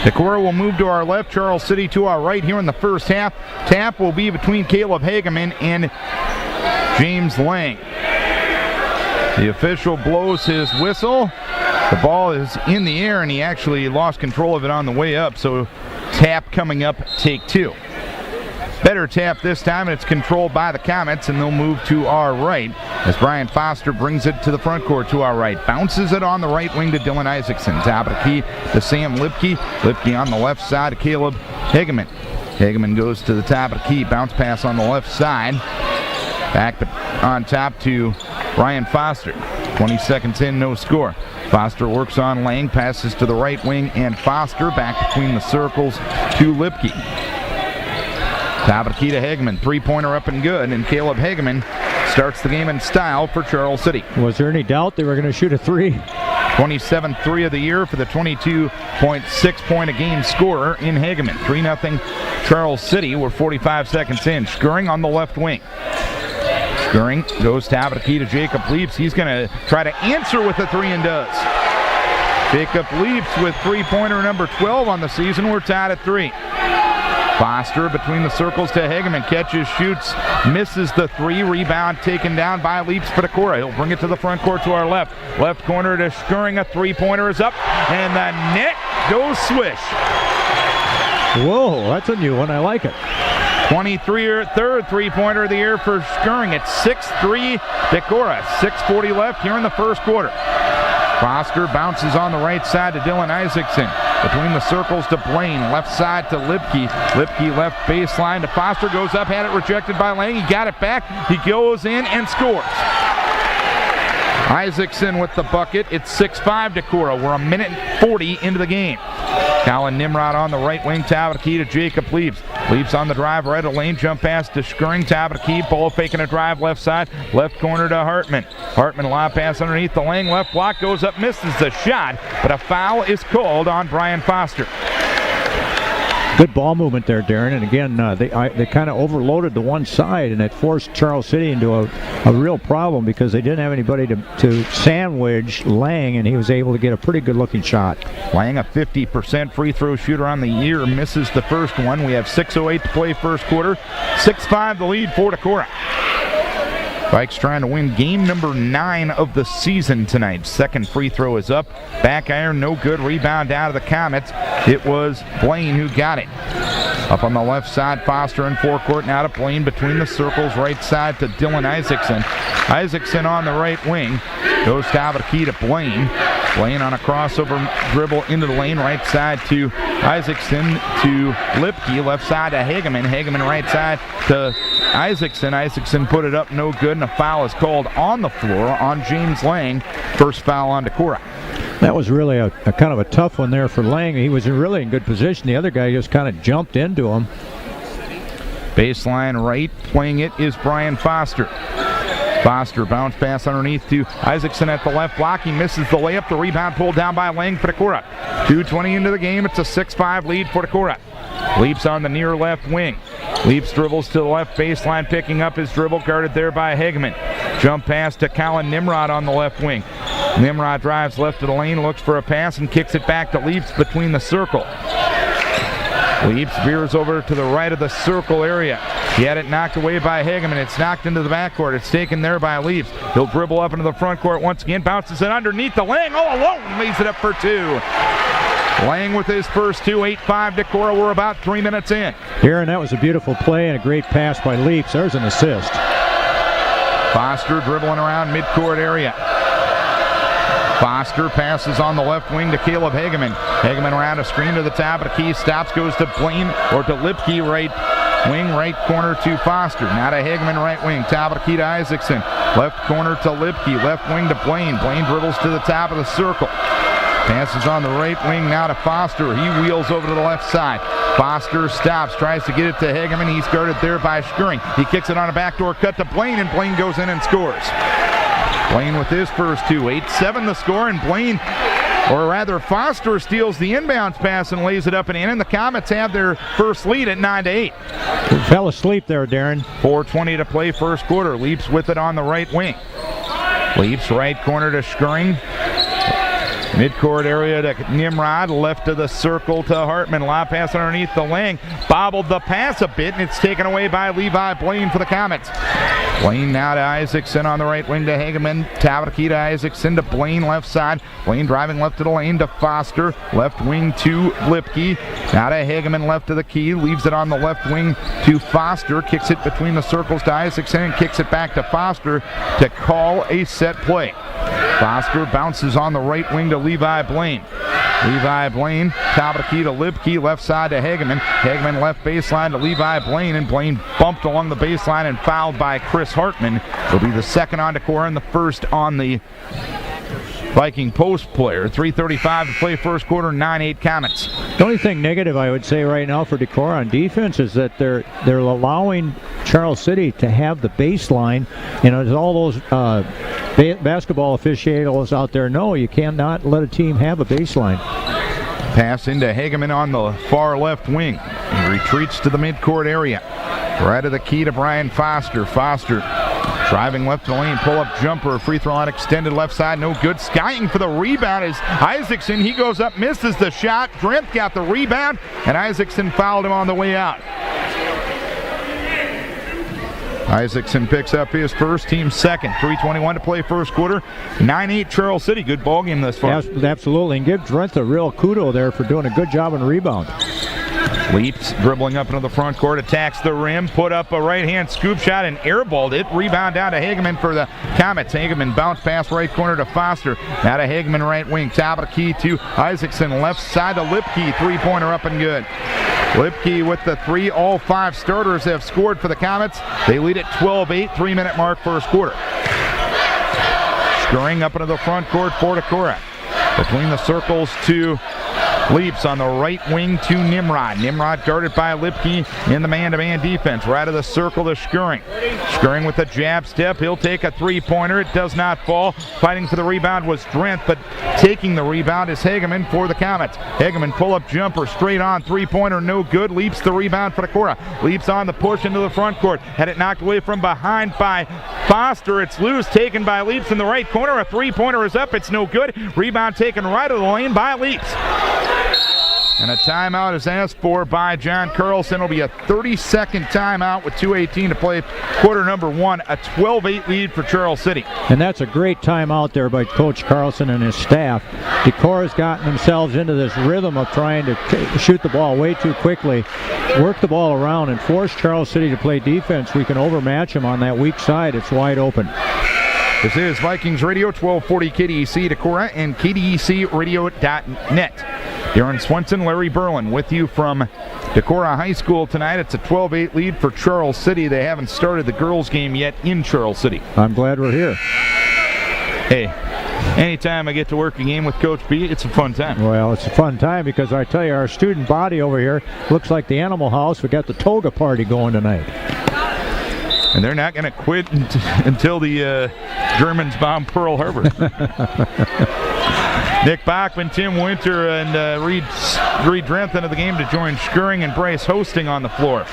Decorah will move to our left, Charles City to our right here in the first half. Tap will be between Caleb Hageman and James Lang. The official blows his whistle. The ball is in the air, and he actually lost control of it on the way up, so tap coming up, take two. Better tap this time, and it's controlled by the Comets, and they'll move to our right as Brian Foster brings it to the front court to our right. Bounces it on the right wing to Dylan Isaacson. Top of the key to Sam Lipke. Lipke on the left side to Caleb Hageman. Hageman goes to the top of the key. Bounce pass on the left side. Back on top to Brian Foster. 20 seconds in, no score. Foster works on Lang, passes to the right wing, and Foster back between the circles to Lipke. Top of the key to Hageman. Three-pointer up and good, and Caleb Hageman starts the game in style for Charles City. Was there any doubt they were going to shoot a three? 27th three of the year for the 22.6-point-a-game scorer in Hageman. 3-0 Charles City. We're 45 seconds in. Skuring on the left wing. Skuring goes top of the key to Jacob Leaps. He's going to try to answer with a three and does. Jacob Leaps with three-pointer number 12 on the season. We're tied at 3. Foster between the circles to Hageman. Catches, shoots, misses the three. Rebound taken down by Leaps for Decorah. He'll bring it to the front court to our left. Left corner to Skuring. A three-pointer is up, and the net goes swish. Whoa, that's a new one. I like it. 23rd three-pointer of the year for Skuring. It's 6-3 Decorah. 6:40 left here in the first quarter. Foster bounces on the right side to Dylan Isaacson. Between the circles to Blaine. Left side to Lipke. Lipke left baseline to Foster. Goes up, had it rejected by Lang. He got it back. He goes in and scores. Isaacson with the bucket. It's 6-5 Decorah. We're a minute and 40 into the game. Colin Nimrod on the right wing. Top of the key to Jacob Leaps. Leaps on the drive right of lane. Jump pass to Skuring. Top of the key. Ball faking a drive left side. Left corner to Hartman. Hartman lob pass underneath the Lang. Left block goes up. Misses the shot. But a foul is called on Brian Foster. Good ball movement there, Darren. And again, they kind of overloaded the one side, and it forced Charles City into a real problem because they didn't have anybody to sandwich Lang, and he was able to get a pretty good-looking shot. Lang, a 50% free throw shooter on the year, misses the first one. We have 6:08 to play first quarter. 6-5 the lead for Decorah. Vikes trying to win game number 9 of the season tonight. Second free throw is up. Back iron, no good. Rebound out of the Comets. It was Blaine who got it. Up on the left side, Foster in forecourt. Now to Blaine between the circles. Right side to Dylan Isaacson. Isaacson on the right wing. Goes top of the key to Blaine. Blaine on a crossover dribble into the lane. Right side to Isaacson to Lipke. Left side to Hageman. Hageman right side to Isaacson. Isaacson put it up, no good, and a foul is called on the floor on James Lang. First foul on Decorah. That was really a kind of a tough one there for Lang. He was really in good position. The other guy just kind of jumped into him. Baseline right, playing it is Brian Foster. Foster bounce pass underneath to Isaacson at the left block. He misses the layup. The rebound pulled down by Lang for Decorah. 2:20 into the game. It's a 6-5 lead for Decorah. Leaps on the near left wing. Leaps dribbles to the left baseline, picking up his dribble, guarded there by Hageman. Jump pass to Colin Nimrod on the left wing. Nimrod drives left of the lane, looks for a pass, and kicks it back to Leaps between the circle. Leaps veers over to the right of the circle area. He had it knocked away by Hageman. It's knocked into the backcourt. It's taken there by Leaps. He'll dribble up into the front court once again, bounces it underneath the Lang all alone, lays it up for two. Lang with his first two, 8-5 Decorah. We're about 3 minutes in. Darren, that was a beautiful play and a great pass by Leaps. There's an assist. Foster dribbling around midcourt area. Foster passes on the left wing to Caleb Hageman. Hageman around a screen to the top of the key. Stops, goes to Blaine or to Lipke, right wing, right corner to Foster. Now to Hageman, right wing. Top of the key to Isaacson. Left corner to Lipke. Left wing to Blaine. Blaine dribbles to the top of the circle. Passes on the right wing now to Foster. He wheels over to the left side. Foster stops, tries to get it to Hageman. He's guarded there by Skuring. He kicks it on a backdoor cut to Blaine, and Blaine goes in and scores. Blaine with his first two. 8-7 the score, and Blaine, or rather Foster, steals the inbounds pass and lays it up and in, and the Comets have their first lead at 9-8. Fell asleep there, Darren. 4:20 to play first quarter. Leaps with it on the right wing. Leaps right corner to Skuring. Midcourt area to Nimrod, left of the circle to Hartman. Lob pass underneath the Lang. Bobbled the pass a bit, and it's taken away by Levi Blaine for the Comets. Blaine now to Isaacson on the right wing to Hageman. Tabakey to Isaacson to Blaine left side. Blaine driving left to the lane to Foster. Left wing to Lipke. Now to Hageman left to the key. Leaves it on the left wing to Foster. Kicks it between the circles to Isaacson and kicks it back to Foster to call a set play. Foster bounces on the right wing to Levi Blaine. Levi Blaine, top of the key to Lipke, left side to Hageman. Hageman left baseline to Levi Blaine, and Blaine bumped along the baseline and fouled by Chris Hartman. It'll be the second on Decorah and the first on the Viking post player. 3:35 to play first quarter, 9-8 Comets. The only thing negative I would say right now for Decorah on defense is that they're allowing Charles City to have the baseline. You know, as all those basketball aficionados out there know, you cannot let a team have a baseline. Pass into Hageman on the far left wing. He retreats to the midcourt area. Right of the key to Brian Foster. Foster driving left to the lane, pull-up jumper, free throw line extended left side, no good. Skying for the rebound is Isaacson. He goes up, misses the shot. Drenth got the rebound, and Isaacson fouled him on the way out. Isaacson picks up his first, team second. 3:21 to play first quarter. 9-8 Charles City. Good ball game thus far. Absolutely, and give Drenth a real kudo there for doing a good job on rebound. Leaps, dribbling up into the front court, attacks the rim, put up a right-hand scoop shot and airballed it. Rebound down to Hageman for the Comets. Hageman bounce pass right corner to Foster. Now to Hageman right wing. Top of the key to Isaacson. Left side to Lipke. Three-pointer up and good. Lipke with the three. All five starters have scored for the Comets. They lead at 12-8, 3-minute mark first quarter. Scurrying up into the front court for Decorah. Between the circles to Leaps on the right wing to Nimrod. Nimrod guarded by Lipke in the man-to-man defense. Right of the circle to Scurrying. Scurrying with a jab step. He'll take a three-pointer. It does not fall. Fighting for the rebound was Drenth, but taking the rebound is Hageman for the Comets. Hageman pull-up jumper straight on. Three-pointer no good. Leaps the rebound for Decorah. Leaps on the push into the front court. Had it knocked away from behind by Foster. It's loose. Taken by Leaps in the right corner. A three-pointer is up. It's no good. Rebound taken right of the lane by Leaps. And a timeout is asked for by John Carlson. It'll be a 30-second timeout with 2:18 to play quarter number one. A 12-8 lead for Charles City. And that's a great timeout there by Coach Carlson and his staff. Decorah's gotten themselves into this rhythm of trying to shoot the ball way too quickly, work the ball around, and force Charles City to play defense. We can overmatch them on that weak side. It's wide open. This is Vikings Radio, 1240 KDEC Decorah and KDECradio.net. Darren Swenson, Larry Berlin with you from Decorah High School tonight. It's a 12-8 lead for Charles City. They haven't started the girls' game yet in Charles City. I'm glad we're here. Hey, anytime I get to work a game with Coach B, it's a fun time. Well, it's a fun time because I tell you, our student body over here looks like the Animal House. We got the toga party going tonight. And they're not going to quit until the Germans bomb Pearl Harbor. Nick Bachman, Tim Winter, and Reed Drenth into the game to join Scurrying and Bryce Hosting on the floor.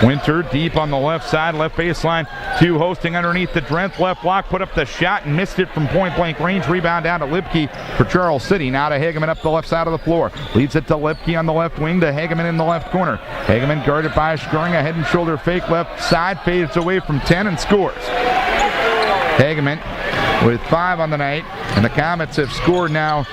Winter deep on the left side, left baseline to Hosting underneath the Drenth. Left block, put up the shot and missed it from point-blank range. Rebound down to Lipke for Charles City. Now to Hageman up the left side of the floor. Leads it to Lipke on the left wing to Hageman in the left corner. Hageman guarded by Scurrying. A head and shoulder fake left side. Fades away from 10 and scores. Hageman with 5 on the night, and the Comets have scored now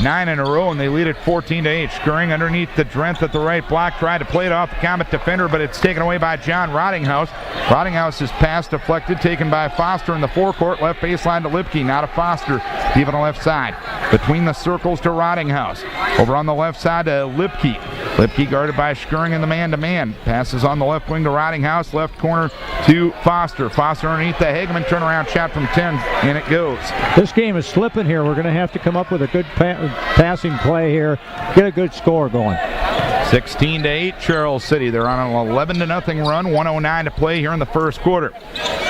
9 in a row, and they lead at 14-8. Scurrying underneath the Drenth at the right block, tried to play it off the Comet defender, but it's taken away by John Rottinghouse. Rottinghouse's pass deflected, taken by Foster in the forecourt, left baseline to Lipke, now to Foster, deep on the left side. Between the circles to Rottinghouse. Over on the left side to Lipke. Lipke guarded by Scurrying in the man-to-man. Passes on the left wing to Rottinghouse, left corner to Foster. Foster underneath the Hageman turnaround shot from 10, and it goes. This game is slipping here. We're going to have to come up with a good passing play here, get a good score going. 16-8 Charles City. They're on an 11-0 run, 1:09 to play here in the first quarter.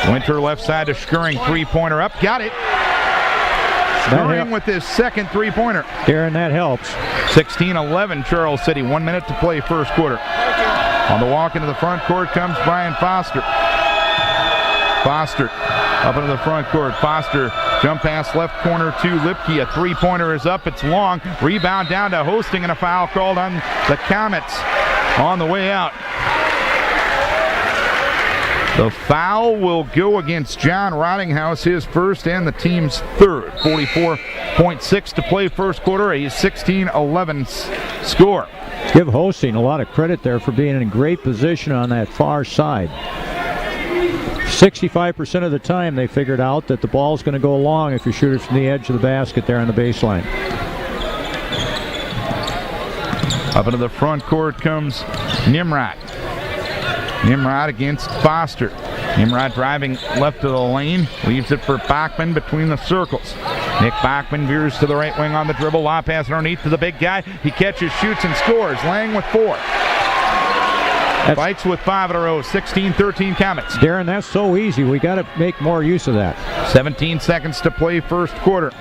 Winter left side to Scurrying, three-pointer up, got it. Scurrying with his second three-pointer. Darren, that helps. 16-11 Charles City, 1 minute to play first quarter. On the walk into the front court comes Brian Foster. Foster Up into the front court. Foster, jump pass left corner to Lipke. A three-pointer is up. It's long. Rebound down to Hosting, and a foul called on the Comets on the way out. The foul will go against John Rottinghouse, his first and the team's third. 44.6 to play first quarter, a 16-11 score. Give Hosting a lot of credit there for being in great position on that far side. 65% of the time they figured out that the ball's going to go long if you shoot it from the edge of the basket there on the baseline. Up into the front court comes Nimrod. Nimrod against Foster. Nimrod driving left of the lane, leaves it for Bachman between the circles. Nick Bachman veers to the right wing on the dribble, lob pass underneath to the big guy. He catches, shoots, and scores. Lang with 4. Fights with 5 in a row, 16-13 Comets. Darren, that's so easy. We got to make more use of that. 17 seconds to play first quarter.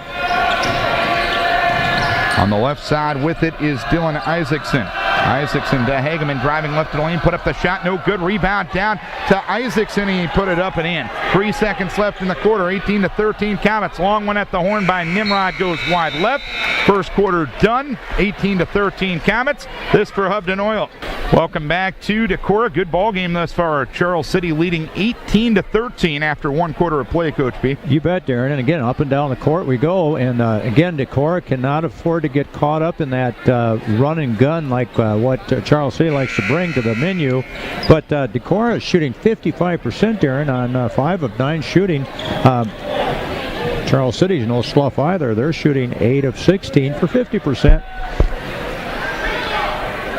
On the left side with it is Dylan Isaacson. Isaacson to Hageman, driving left of the lane, put up the shot, no good. Rebound down to Isaacson, and he put it up and in. 3 seconds left in the quarter, 18-13 Comets. Long one at the horn by Nimrod goes wide left. First quarter done, 18-13 Comets. This for Hubden Oil. Welcome back to Decorah. Good ball game thus far. Charles City leading 18-13 after 1 quarter of play, Coach B. You bet, Darren. And again, up and down the court we go. And again, Decorah cannot afford to get caught up in that run and gun like what Charles City likes to bring to the menu. But Decorah is shooting 55%, Darren, on 5 of 9 shooting. Charles City's no slough either. They're shooting 8 of 16 for 50%.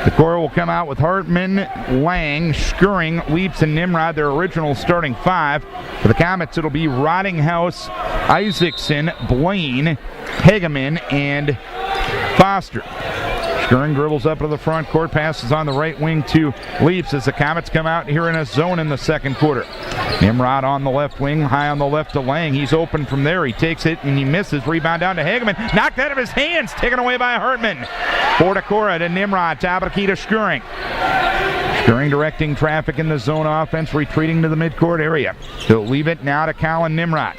Decorah will come out with Hartman, Lang, Schuring, Leaps, and Nimrod, their original starting 5. For the Comets, it'll be Rottinghouse, Isaacson, Blaine, Hageman, and Foster. Schuring dribbles up to the front court, passes on the right wing to Leaps as the Comets come out here in a zone in the second quarter. Nimrod on the left wing, high on the left to Lang. He's open from there. He takes it and he misses. Rebound down to Hageman. Knocked out of his hands. Taken away by Hartman. For Decorah to Nimrod. Top of the key to Schuring. Schuring directing traffic in the zone offense, retreating to the midcourt area. He'll leave it now to Colin Nimrod.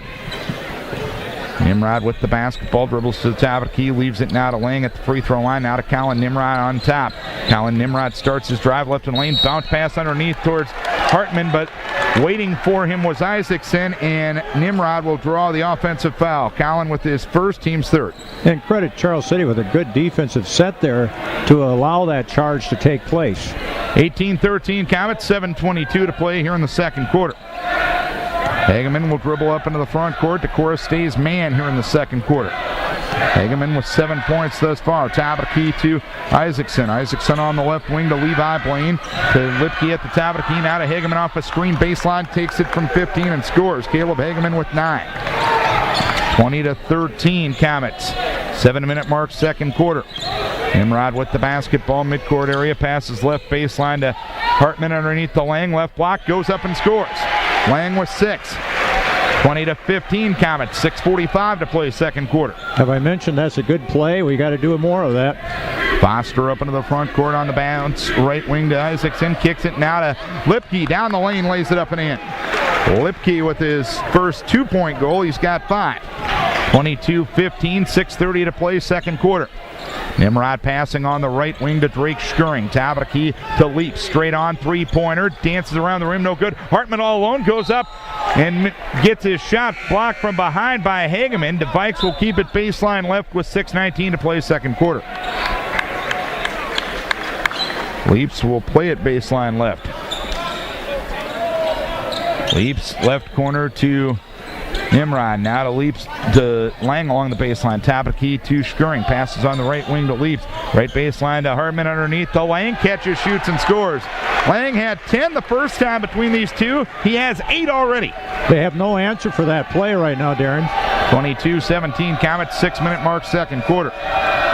Nimrod with the basketball, dribbles to the top of the key, leaves it now to Lang at the free throw line, now to Colin Nimrod on top. Colin Nimrod starts his drive left in lane, bounce pass underneath towards Hartman, but waiting for him was Isaacson, and Nimrod will draw the offensive foul. Colin with his first, team's third. And credit Charles City with a good defensive set there to allow that charge to take place. 18-13 Comets, 7:22 to play here in the second quarter. Hageman will dribble up into the front court. Decorah stays man here in the second quarter. Hageman with 7 points thus far. Top of the key to Isaacson. Isaacson on the left wing to Levi Blaine. To Lipke at the top of the key. Now to Hageman off a screen baseline. Takes it from 15 and scores. Caleb Hageman with 9. 20-13 Comets. 7-minute mark second quarter. Nimrod with the basketball, midcourt area. Passes left baseline to Hartman underneath the Lang. Left block. Goes up and scores. Lang with 6. 20-15 Comets. 6:45 to play second quarter. Have I mentioned that's a good play? We got to do more of that. Foster up into the front court on the bounce. Right wing to Isaacson. Kicks it now to Lipke. Down the lane, lays it up and in. Lipke with his first 2-point goal. He's got 5. 22-15. 6:30 to play second quarter. Nimrod passing on the right wing to Drake Schuring. Top of the key to Leap. Straight on three-pointer. Dances around the rim. No good. Hartman all alone. Goes up and gets his shot blocked from behind by Hageman. The Vikes will keep it baseline left with 6:19 to play second quarter. Leaps will play it baseline left. Leaps left corner to Nimrod. Now to Leaps to Lang along the baseline. Top of the key to Schuring. Passes on the right wing to Leaps. Right baseline to Hartman underneath the Lang. Catches, shoots, and scores. Lang had 10 the first time between these two. He has 8 already. They have no answer for that play right now, Darren. 22-17 Comets, 6-minute mark second quarter.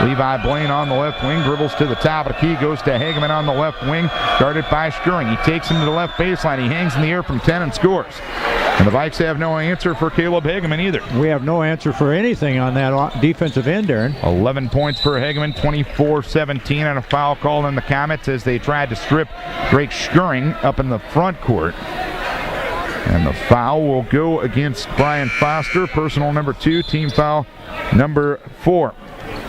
Levi Blaine on the left wing, dribbles to the top of the key, goes to Hageman on the left wing, guarded by Schuring. He takes him to the left baseline. He hangs in the air from 10 and scores. And the Vikes have no answer for Caleb Hageman either. We have no answer for anything on that defensive end, Darren. 11 points for Hageman, 24-17, and a foul called on the Comets as they tried to strip Drake Schuring up in the front court. And the foul will go against Brian Foster. Personal number 2, team foul number 4.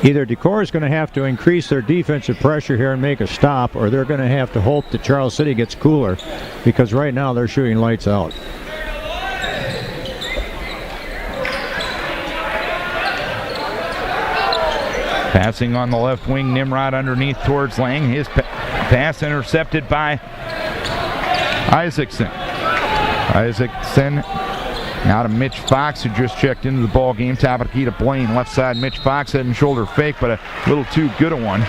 Either Decorah is going to have to increase their defensive pressure here and make a stop, or they're going to have to hope that Charles City gets cooler, because right now they're shooting lights out. Passing on the left wing, Nimrod underneath towards Lang. His pass intercepted by Isaacson. Isaacson now to Mitch Fox, who just checked into the ball game. Top of the key to Blaine. Left side, Mitch Fox, head and shoulder fake, but a little too good a one.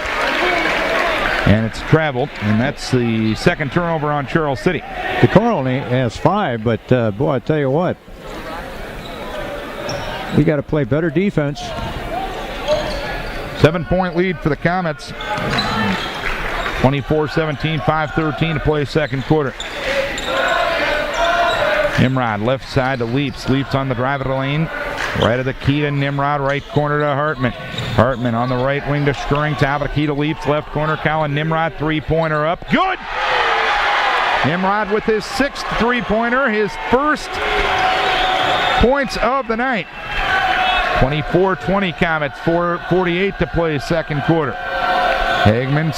And it's traveled, and that's the second turnover on Charles City. Decorah only has 5, but boy, I tell you what, we got to play better defense. 7-point lead for the Comets. 24-17, 5:13 to play second quarter. Nimrod left side to Leaps. Leaps on the drive of the lane. Right of the key to Nimrod. Right corner to Hartman. Hartman on the right wing to Stirring. Top of the key to Leaps. Left corner, Colin Nimrod. Three-pointer up. Good! Nimrod with his 6th three-pointer. His first points of the night. 24-20 Comets. 4:48 to play second quarter. Hagman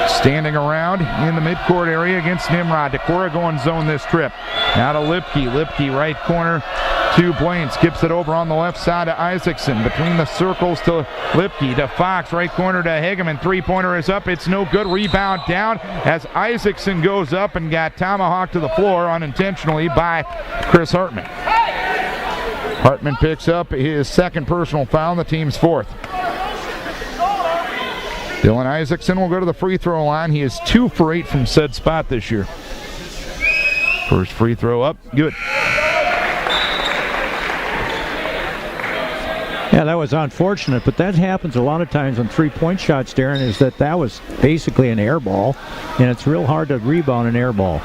standing around in the midcourt area against Nimrod. Decorah going zone this trip. Now to Lipke. Lipke right corner to Blaine. Skips it over on the left side to Isaacson. Between the circles to Lipke. To Fox. Right corner to Hageman. Three-pointer is up. It's no good. Rebound down as Isaacson goes up and got tomahawked to the floor unintentionally by Chris Hartman. Hartman picks up his second personal foul, the team's 4th. Dylan Isaacson will go to the free throw line. He is 2 for 8 from said spot this year. First free throw up, good. Yeah, that was unfortunate, but that happens a lot of times on three-point shots, Darren, is that was basically an air ball, and it's real hard to rebound an air ball.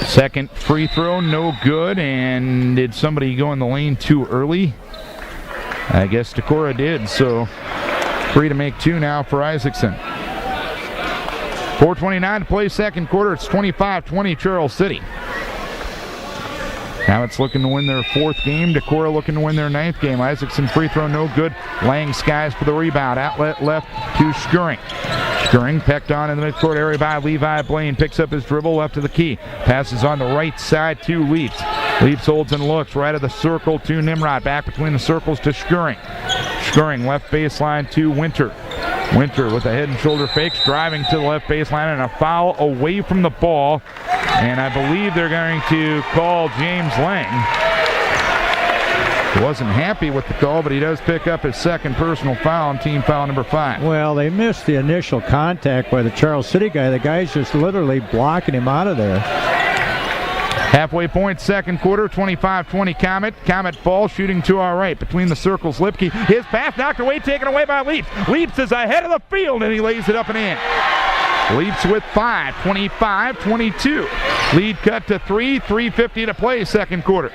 Second free throw, no good, and did somebody go in the lane too early? I guess Decorah did, so free to make 2 now for Isaacson. 4:29 to play second quarter. It's 25-20 Charles City. Now it's looking to win their 4th game. Decorah looking to win their 9th game. Isaacson free throw no good. Lang skies for the rebound. Outlet left to Stirring. Stirring pecked on in the midcourt area by Levi Blaine. Picks up his dribble left of the key. Passes on the right side to Leaps. Leaps holds and looks right of the circle to Nimrod. Back between the circles to Stirring. Stirring left baseline to Winter. Winter with a head and shoulder fake, driving to the left baseline, and a foul away from the ball. And I believe they're going to call James Lang. He wasn't happy with the call, but he does pick up his second personal foul on team foul number 5. Well, they missed the initial contact by the Charles City guy. The guy's just literally blocking him out of there. Halfway point, second quarter, 25-20 Comet. Comet ball shooting to our right. Between the circles, Lipke. His pass knocked away, taken away by Leaps. Leaps is ahead of the field, and he lays it up and in. Leaps with 5, 25-22. Lead cut to 3, 3:50 to play second quarter.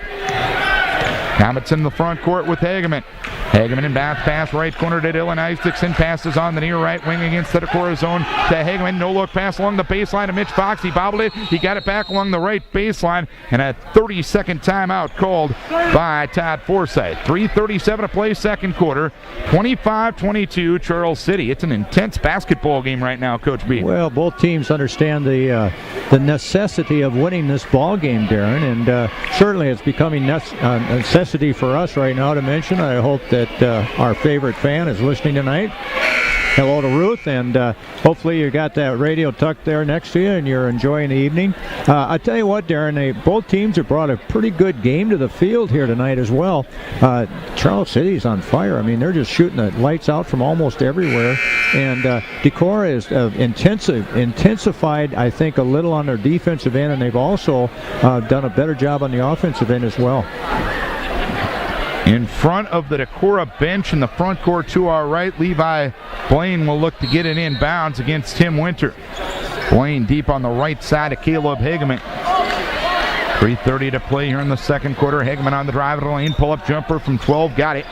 Comets in the front court with Hageman. Hageman in bounce pass, right corner to Dylan Isaacson. Passes on the near right wing against the Decorah zone to Hageman. No look pass along the baseline to Mitch Fox. He bobbled it. He got it back along the right baseline. And a 30-second timeout called by Todd Forsythe. 3:37 to play second quarter. 25-22 Charles City. It's an intense basketball game right now, Coach B. Well, both teams understand the necessity of winning this ball game, Darren. And certainly it's becoming necessity for us right now to mention. I hope that our favorite fan is listening tonight. Hello to Ruth, and hopefully you got that radio tucked there next to you and you're enjoying the evening. I tell you what, Darren, both teams have brought a pretty good game to the field here tonight as well. Charles City's on fire. I mean, they're just shooting the lights out from almost everywhere. And Decorah is intensified, I think, a little on their defensive end, and they've also done a better job on the offensive end as well. In front of the Decorah bench in the front court to our right, Levi Blaine will look to get it in bounds against Tim Winter. Blaine deep on the right side of Caleb Hageman. 3:30 to play here in the second quarter. Hageman on the drive of the lane. Pull-up jumper from 12. Got it.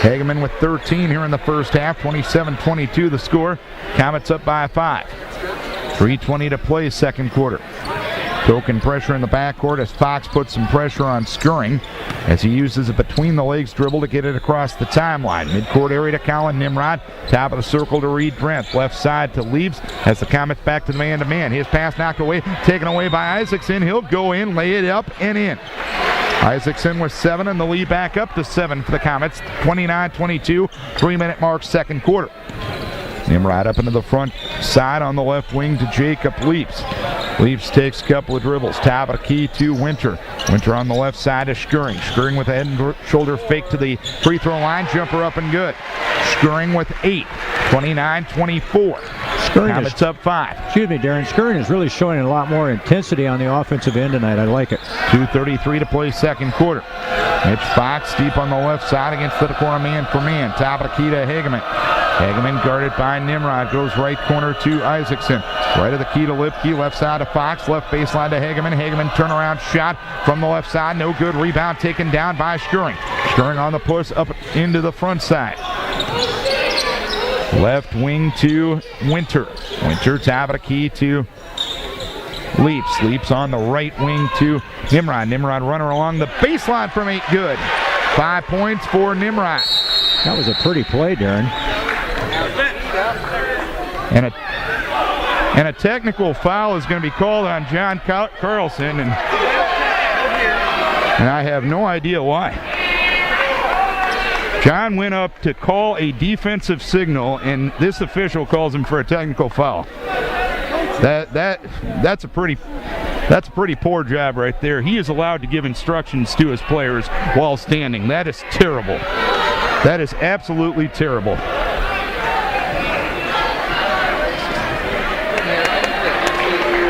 Hageman with 13 here in the first half. 27-22 the score. Comets up by 5. 3:20 to play second quarter. Token pressure in the backcourt as Fox puts some pressure on Skirring as he uses a between-the-legs dribble to get it across the timeline. Midcourt area to Colin Nimrod. Top of the circle to Reed Drent. Left side to Leaves as the Comets back to the man-to-man. His pass knocked away, taken away by Isaacson. He'll go in, lay it up, and in. Isaacson with 7 and the lead back up to 7 for the Comets. 29-22, 3-minute mark, second quarter. Nimrod up into the front side on the left wing to Jacob Leaps. Leaps takes a couple of dribbles. Top of the key to Winter. Winter on the left side to Skirring. Skirring with a head and shoulder fake to the free throw line. Jumper up and good. Skirring with 8. 29-24. Comets up 5. Excuse me, Darren. Skirring is really showing a lot more intensity on the offensive end tonight. I like it. 2:33 to play second quarter. Mitch Fox deep on the left side against the Decorah man for man. Top of the key to Hageman. Hageman guarded by Nimrod. Goes right corner to Isaacson. Right of the key to Lipke. Left side to Fox. Left baseline to Hageman. Hageman turnaround shot from the left side. No good. Rebound taken down by Skirring. Skirring on the push up into the front side. Left wing to Winter. Winter top of the key to Leaps. Leaps on the right wing to Nimrod. Nimrod runner along the baseline from 8. Good. 5 points for Nimrod. That was a pretty play, Darren. And a technical foul is going to be called on John Carlson, and I have no idea why. John went up to call a defensive signal, and this official calls him for a technical foul. That's a pretty poor job right there. He is allowed to give instructions to his players while standing. That is terrible. That is absolutely terrible.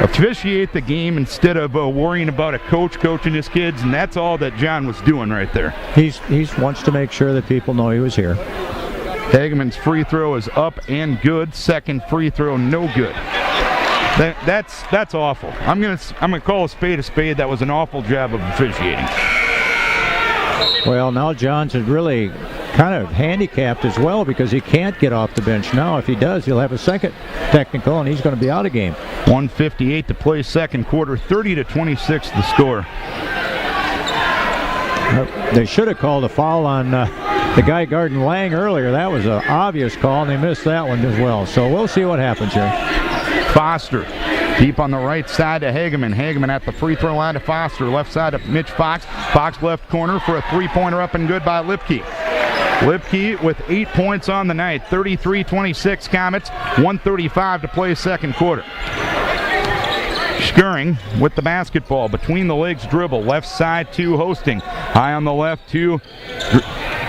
Officiate the game instead of worrying about a coach coaching his kids, and that's all that John was doing right there. He wants to make sure that people know he was here. Hageman's free throw is up and good. Second free throw, no good. That's awful. I'm gonna call a spade a spade. That was an awful job of officiating. Well, now John's really kind of handicapped as well because he can't get off the bench now. If he does, he'll have a second technical, and he's going to be out of game. 1:58 to play second quarter. 30-26 the score. They should have called a foul on the guy guarding Lang earlier. That was an obvious call, and they missed that one as well. So we'll see what happens here. Foster deep on the right side to Hageman. Hageman at the free throw line to Foster. Left side to Mitch Fox. Fox left corner for a three-pointer up and good by Lipke. Lipke with 8 points on the night. 33-26 Comets. 1:35 to play second quarter. Skirring with the basketball. Between the legs dribble. Left side to Hosting. High on the left to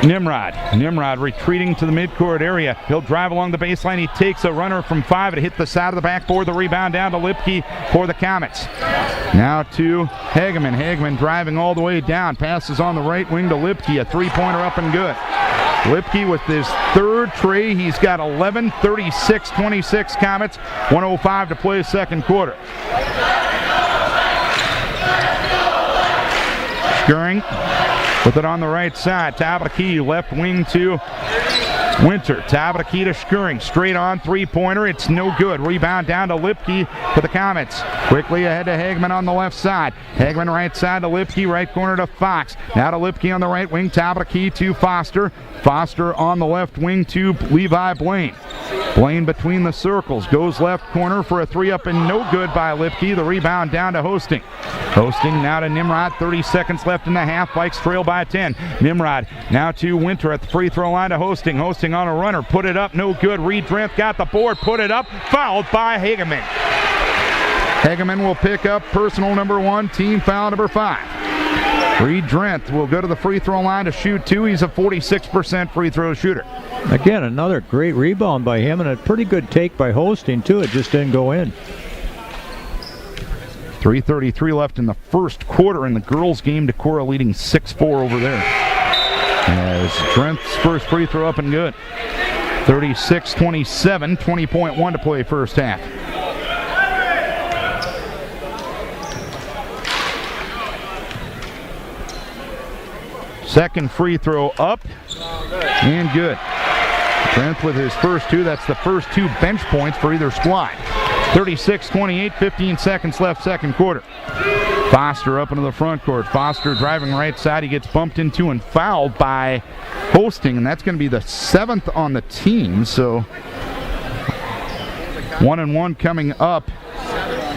Nimrod. Nimrod retreating to the midcourt area. He'll drive along the baseline. He takes a runner from 5 to hit the side of the backboard. The rebound down to Lipke for the Comets. Now to Hageman. Hageman driving all the way down. Passes on the right wing to Lipke. A three-pointer up and good. Lipke with his third tray. He's got 11. 36-26 Comets. 1:05 to play second quarter. Skirring with it on the right side. Top of the key. Left wing to Winter. Top of the key to Skirring. Straight on three-pointer. It's no good. Rebound down to Lipke for the Comets. Quickly ahead to Hageman on the left side. Hageman right side to Lipke. Right corner to Fox. Now to Lipke on the right wing. Top of the key to Foster. Foster on the left wing to Levi Blaine. Blaine between the circles. Goes left corner for a three up and no good by Lipke. The rebound down to Hosting. Hosting now to Nimrod. 30 seconds left in the half. Vikes trail by 10. Nimrod now to Winter at the free throw line to Hosting. Hosting on a runner. Put it up. No good. Reed Drent got the board. Put it up. Fouled by Hageman. Hageman will pick up personal number 1. Team foul number 5. Reed Drent will go to the free throw line to shoot 2. He's a 46% free throw shooter. Again, another great rebound by him and a pretty good take by Hosting, too. It just didn't go in. 3:33 left in the first quarter in the girls' game. Decorah leading 6-4 over there. As Drent's first free throw up and good. 36-27, 20.1 to play first half. Second free throw up and good. Drent with his first 2. That's the first 2 bench points for either squad. 36-28, 15 seconds left, second quarter. Foster up into the front court. Foster driving right side. He gets bumped into and fouled by Hosting, and that's going to be the 7th on the team. So 1-1 coming up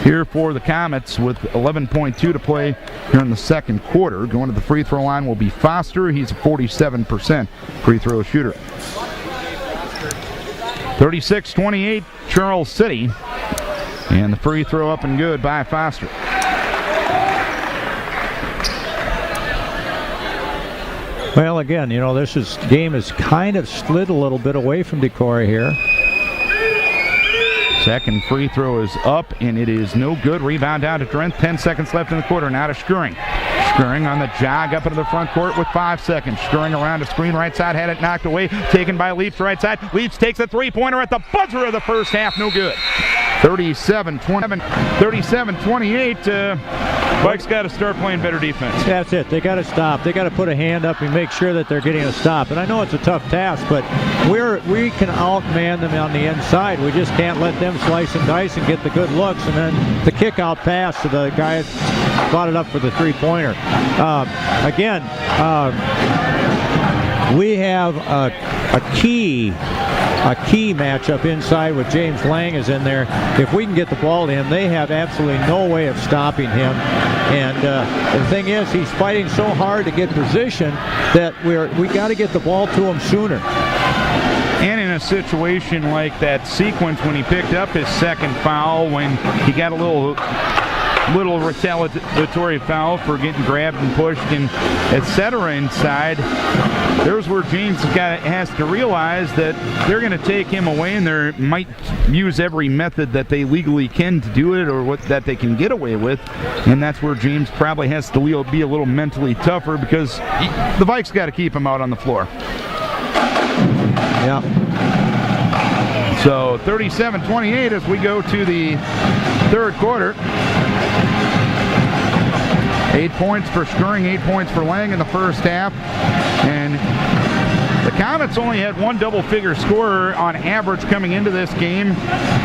here for the Comets with 11.2 to play here in the second quarter. Going to the free throw line will be Foster. He's a 47% free throw shooter. 36-28, Charles City. And the free throw up and good by Foster. Well, again, this game is kind of slid a little bit away from Decorah here. Second free throw is up, and it is no good. Rebound down to Drent. 10 seconds left in the quarter. Now to Schuring. Schuring on the jog up into the front court with 5 seconds. Schuring around a screen right side. Had it knocked away. Taken by Leaps right side. Leaps takes a three-pointer at the buzzer of the first half. No good. 37-28. Mike's got to start playing better defense. That's it. They got to stop. They got to put a hand up and make sure that they're getting a stop. And I know it's a tough task, but we can outman them on the inside. We just can't let them slice and dice and get the good looks. And then the kick-out pass to the guy that brought it up for the three-pointer. We have a key matchup inside with James Lang is in there. If we can get the ball to him, they have absolutely no way of stopping him. And the thing is, he's fighting so hard to get position that we got to get the ball to him sooner. And in a situation like that sequence when he picked up his second foul, when he got a little retaliatory foul for getting grabbed and pushed and etc. inside, there's where James has to realize that they're going to take him away, and they might use every method that they legally can to do it, or that they can get away with. And that's where James probably has to be a little mentally tougher, because the Vikes got to keep him out on the floor. Yeah. So 37-28 as we go to the third quarter. 8 points for Schuring, 8 points for Lang in the first half. And the Comets only had one double-figure scorer on average coming into this game.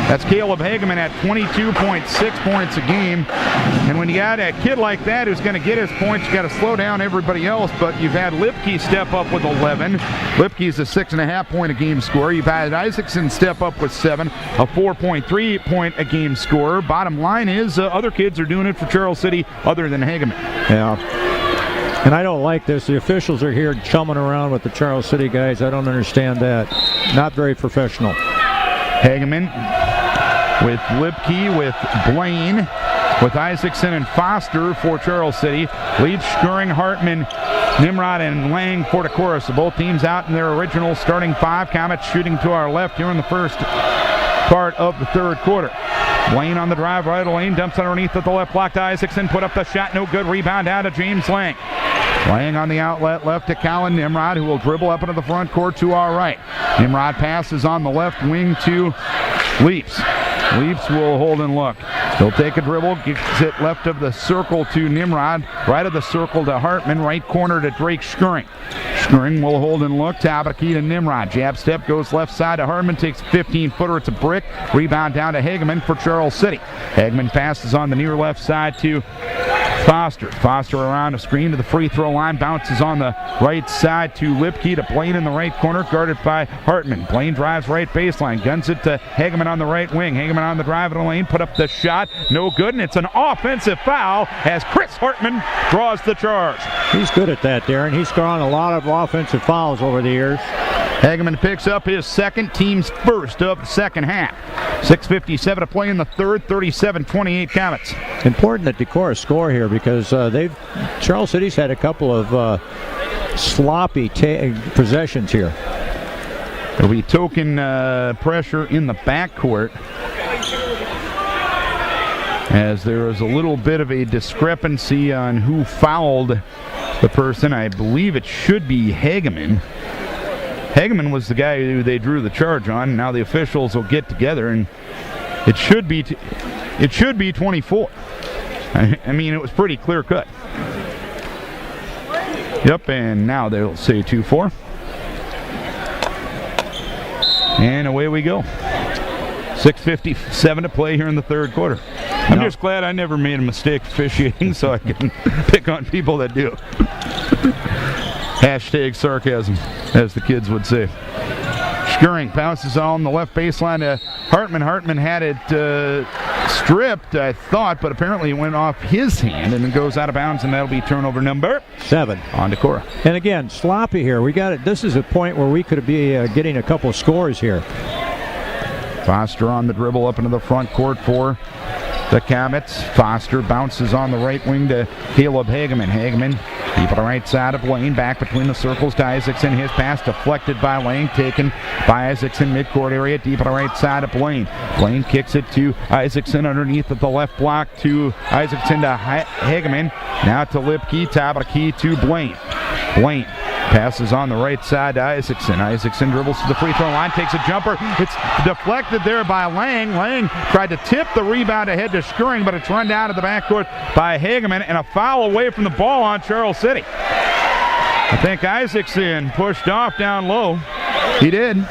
That's Caleb Hageman at 22.6 points a game. And when you got a kid like that who's going to get his points, you got to slow down everybody else. But you've had Lipke step up with 11. Lipke's a 6.5 point a game scorer. You've had Isaacson step up with 7, a 4.3 point a game scorer. Bottom line is other kids are doing it for Charles City other than Hageman. Yeah. And I don't like this. The officials are here chumming around with the Charles City guys. I don't understand that. Not very professional. Hageman with Lipke, with Blaine, with Isaacson and Foster for Charles City. Leach, Schuring, Hartman, Nimrod, and Lang for Decorah. So both teams out in their original starting 5. Comets shooting to our left here in the first part of the third quarter. Blaine on the drive, right of the lane, dumps underneath at the left block to Isaacson, put up the shot, no good, rebound down to James Lang. Lang on the outlet left to Colin Nimrod, who will dribble up into the front court to our right. Nimrod passes on the left wing to Leaps. Leaps will hold and look. He'll take a dribble, gets it left of the circle to Nimrod, right of the circle to Hartman, right corner to Drake Schuring. Schuring will hold and look, top of the key to Nimrod. Jab step goes left side to Hartman, takes a 15-footer, it's a brick. Rebound down to Hageman for Charles City. Hageman passes on the near left side to Foster. Foster around a screen to the free throw line, bounces on the right side to Lipke, to Blaine in the right corner, guarded by Hartman. Blaine drives right baseline, guns it to Hageman on the right wing. Hageman on the drive of the lane, put up the shot, no good, and it's an offensive foul as Chris Hartman draws the charge. He's good at that, Darren. He's drawn a lot of offensive fouls over the years. Hageman picks up his second, team's first of the second half. 6:57 to play in the third, 37-28 Comets. Important that Decorah score here, because Charles City's had a couple of sloppy possessions here. There'll be token pressure in the backcourt, as there is a little bit of a discrepancy on who fouled the person. I believe it should be Hageman. Hageman was the guy who they drew the charge on. Now the officials will get together, and it should be 24. I mean, it was pretty clear cut. Yep, and now they'll say 2-4. And away we go. 6:57 to play here in the third quarter. I'm just glad I never made a mistake officiating, so I can pick on people that do. Hashtag sarcasm, as the kids would say. Skuring bounces on the left baseline to Hartman. Hartman had it stripped, I thought, but apparently it went off his hand, and it goes out of bounds, and that'll be turnover number 7 on Decorah. And again, sloppy here. We got it. This is a point where we could be getting a couple of scores here. Foster on the dribble up into the front court for the Comets. Foster bounces on the right wing to Caleb Hageman. Hageman deep on the right side of Lane, back between the circles to Isaacson. His pass deflected by Lane, taken by Isaacson, midcourt area, deep on the right side of Blaine. Blaine kicks it to Isaacson underneath at the left block to Isaacson to Hageman. Now to Lipke, top of the key to Blaine. Blaine passes on the right side to Isaacson. Isaacson dribbles to the free throw line, takes a jumper. It's deflected there by Lang. Lang tried to tip the rebound ahead to Skuring, but it's run down to the backcourt by Hageman, and a foul away from the ball on Charles City. I think Isaacson pushed off down low. He did.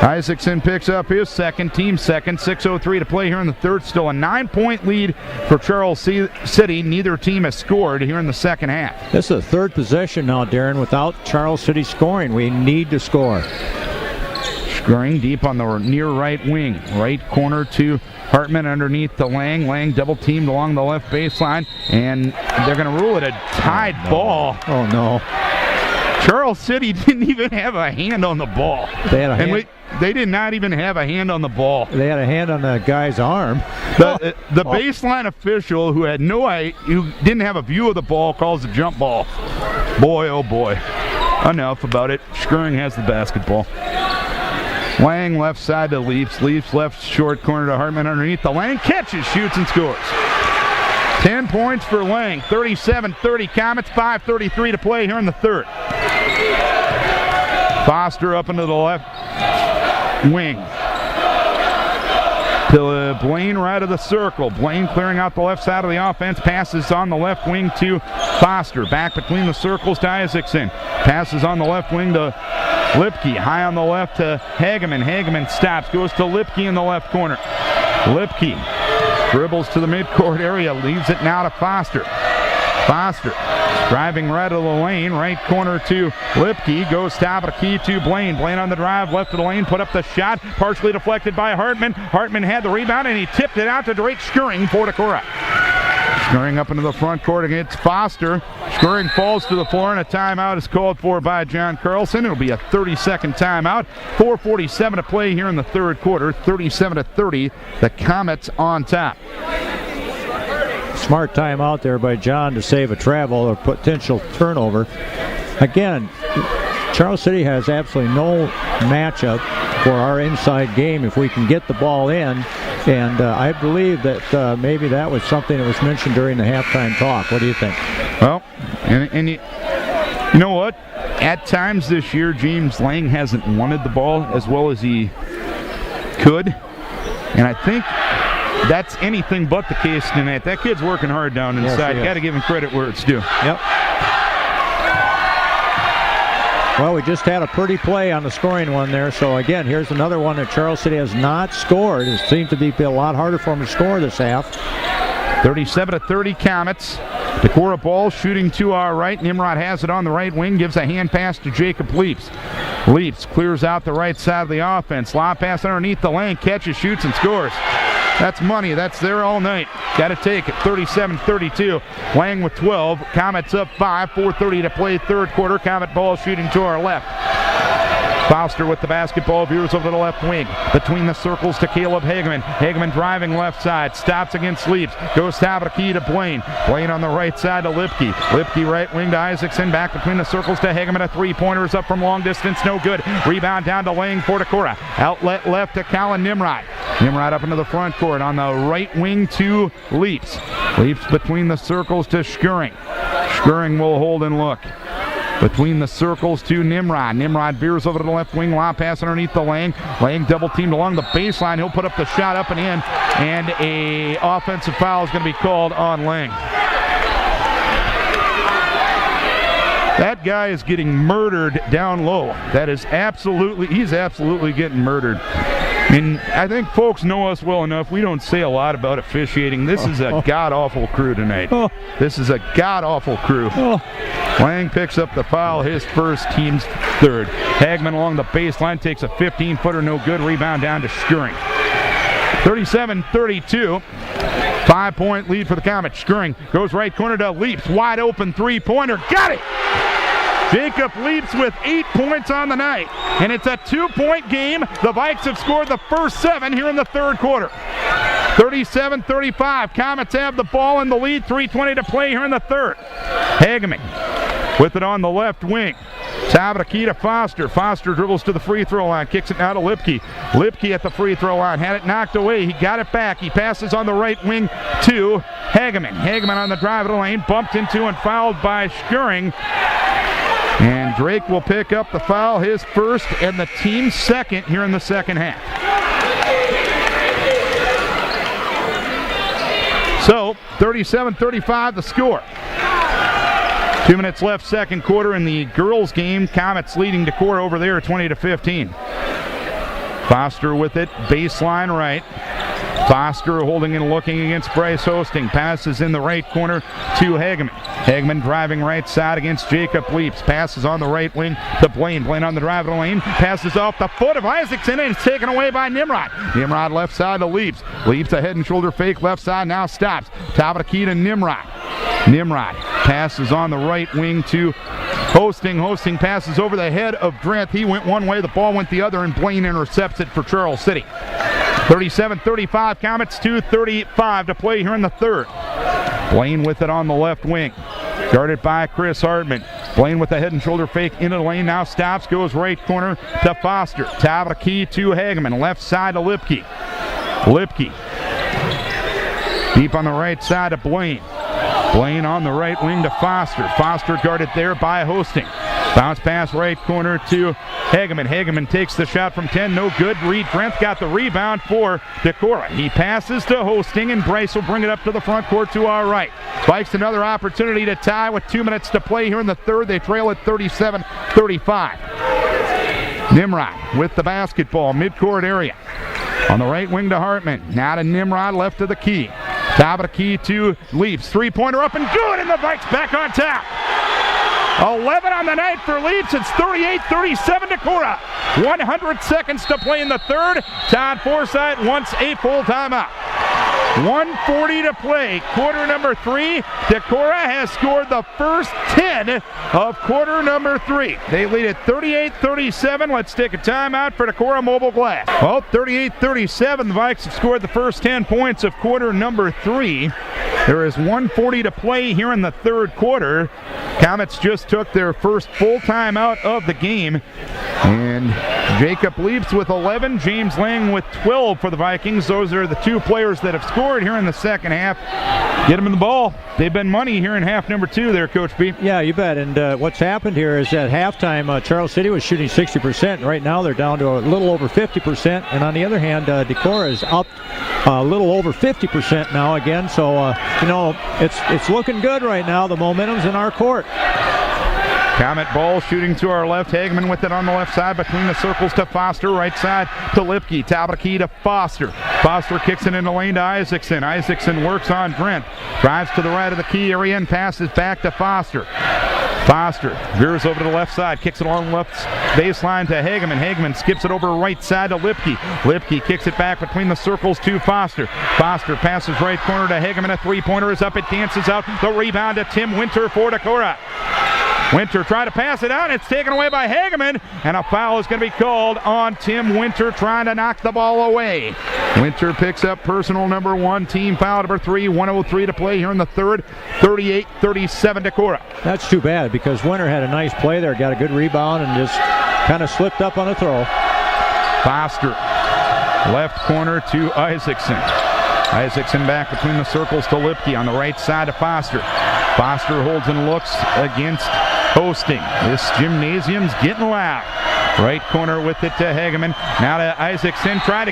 Isaacson picks up his second, team second. 6:03 to play here in the third. Still a 9-point lead for Charles City. Neither team has scored here in the second half. This is the third possession now, Darren, without Charles City scoring. We need to score. Skuring deep on the near right wing. Right corner to Hartman underneath to Lang. Lang double teamed along the left baseline, and they're going to rule it a tied ball. Oh, no. Charles City didn't even have a hand on the ball. They had a hand. They did not even have a hand on the ball. They had a hand on the guy's arm. The baseline official who didn't have a view of the ball calls the jump ball. Boy, oh boy. Enough about it. Skuring has the basketball. Lang left side to Leafs. Leafs left short corner to Hartman underneath. The Lang catches, shoots, and scores. 10 points for Lang. 37-30 Comets. 5:33 to play here in the third. Foster up into the left wing to Blaine right of the circle. Blaine clearing out the left side of the offense. Passes on the left wing to Foster. Back between the circles to Isaacson. Passes on the left wing to Lipke. High on the left to Hageman. Hageman stops. Goes to Lipke in the left corner. Lipke dribbles to the midcourt area. Leaves it now to Foster. Foster driving right of the lane, right corner to Lipke, goes top of the key to Blaine. Blaine on the drive, left of the lane, put up the shot, partially deflected by Hartman. Hartman had the rebound, and he tipped it out to Drake Skuring for Decorah. Skuring up into the front court against Foster. Skuring falls to the floor, and a timeout is called for by John Carlson. It'll be a 30-second timeout. 4:47 to play here in the third quarter. 37-30, the Comets on top. Smart time out there by John to save a travel or potential turnover. Again, Charles City has absolutely no matchup for our inside game if we can get the ball in. And I believe that maybe that was something that was mentioned during the halftime talk. What do you think? Well, and you know what? At times this year, James Lang hasn't wanted the ball as well as he could. And I think that's anything but the case tonight. That kid's working hard down inside. Yes, got to give him credit where it's due. Yep. Well, we just had a pretty play on the scoring one there. So, again, here's another one that Charles City has not scored. It seems to be a lot harder for them to score this half. 37-30 Comets. Decorah ball shooting to our right. Nimrod has it on the right wing. Gives a hand pass to Jacob Leaps. Leaps clears out the right side of the offense. Lob pass underneath the lane. Catches, shoots, and scores. That's money. That's there all night. Got to take it. 37-32. Lang with 12. Comets up 5. 4:30 to play third quarter. Comet ball shooting to our left. Foster with the basketball, veers over to the left wing. Between the circles to Caleb Hageman. Hageman driving left side. Stops against Leaps. Goes top of the key to Blaine. Blaine on the right side to Lipke. Lipke right wing to Isaacson. Back between the circles to Hageman. A three-pointer is up from long distance. No good. Rebound down to Lang for Decorah. Outlet left to Colin Nimrod. Nimrod up into the front court on the right wing to Leaps. Leaps between the circles to Skuring. Skuring will hold and look. Between the circles to Nimrod. Nimrod veers over to the left wing. Lob pass underneath the Lang. Lang double teamed along the baseline. He'll put up the shot up and in. And a offensive foul is going to be called on Lang. That guy is getting murdered down low. He's absolutely getting murdered. And I think folks know us well enough. We don't say a lot about officiating. This is a god-awful crew tonight. This is a god-awful crew. Lang picks up the foul, his first, team's third. Hagman along the baseline takes a 15-footer, no good. Rebound down to Skuring. 37-32. 5-point lead for the Comets. Skuring goes right corner to Leaps. Wide open three-pointer. Got it! Jacob Leaps with 8 points on the night. And it's a 2-point game. The Vikes have scored the first 7 here in the third quarter. 37-35. Comets have the ball in the lead. 3:20 to play here in the third. Hageman with it on the left wing. Top of the key to Foster. Foster dribbles to the free throw line. Kicks it now to Lipke. Lipke at the free throw line. Had it knocked away. He got it back. He passes on the right wing to Hageman. Hageman on the drive of the lane. Bumped into and fouled by Skuring. And Drake will pick up the foul, his first and the team's second here in the second half. So, 37-35 the score. 2 minutes left, second quarter in the girls' game. Comets leading Decorah over there, 20-15. Foster with it, baseline right. Foster holding and looking against Bryce Hosting. Passes in the right corner to Hageman. Hageman driving right side against Jacob Leaps. Passes on the right wing to Blaine. Blaine on the drive of the lane. Passes off the foot of Isaacson and it's taken away by Nimrod. Nimrod left side to Leaps. Leaps a head and shoulder fake left side, now stops. Top of the key to Nimrod. Nimrod passes on the right wing to Hosting. Hosting passes over the head of Drent. He went one way, the ball went the other, and Blaine intercepts it for Charles City. 37-35, Comets 2:35 to play here in the third. Blaine with it on the left wing. Guarded by Chris Hartman. Blaine with a head and shoulder fake into the lane. Now stops, goes right corner to Foster. Top of the key to Hageman. Left side to Lipke. Lipke. Deep on the right side to Blaine. Blaine on the right wing to Foster. Foster guarded there by Hosting. Bounce pass right corner to Hageman. Hageman takes the shot from 10. No good. Reed Drent got the rebound for Decorah. He passes to Hosting, and Bryce will bring it up to the front court to our right. Vikes another opportunity to tie with 2 minutes to play here in the third. They trail at 37-35. Nimrod with the basketball, midcourt area. On the right wing to Hartman. Now to Nimrod, left of the key. Top of the key to Leaps. Three-pointer up and good, and the Vikes back on top. 11 on the night for Leaps. It's 38-37 Decorah. 100 seconds to play in the third. Todd Forsythe wants a full timeout. 1:40 to play. Quarter number 3. Decorah has scored the first 10 of quarter number 3. They lead at 38-37. Let's take a timeout for Decorah Mobile Glass. Well, 38-37. The Vikes have scored the first 10 points of quarter number 3. There is 1:40 to play here in the third quarter. Comets just took their first full timeout of the game. And Jacob Leaps with 11, James Lang with 12 for the Vikings. Those are the two players that have scored here in the second half. Get them in the ball. They've been money here in half number 2 there, Coach B. Yeah, you bet. And what's happened here is at halftime, Charles City was shooting 60%. Right now they're down to a little over 50%. And on the other hand, Decorah is up a little over 50% now again. So, it's looking good right now. The momentum's in our court. Comet ball shooting to our left. Hageman with it on the left side between the circles to Foster. Right side to Lipke. Top of the key to Foster. Foster kicks it in the lane to Isaacson. Isaacson works on Drent. Drives to the right of the key area and passes back to Foster. Foster veers over to the left side. Kicks it along the left baseline to Hageman. Hageman skips it over right side to Lipke. Lipke kicks it back between the circles to Foster. Foster passes right corner to Hageman. A three-pointer is up. It dances out. The rebound to Tim Winter for Decorah. Winter tried to pass it out. It's taken away by Hageman, and a foul is going to be called on Tim Winter trying to knock the ball away. Winter picks up personal number 1, team foul number 3. 1:03 to play here in the third. 38-37 Decorah. That's too bad because Winter had a nice play there, got a good rebound, and just kind of slipped up on the throw. Foster, left corner to Isaacson. Isaacson back between the circles to Lipke on the right side to Foster. Foster holds and looks against Hosting. This gymnasium's getting loud. Right corner with it to Hageman. Now to Isaacson. Blaine tried to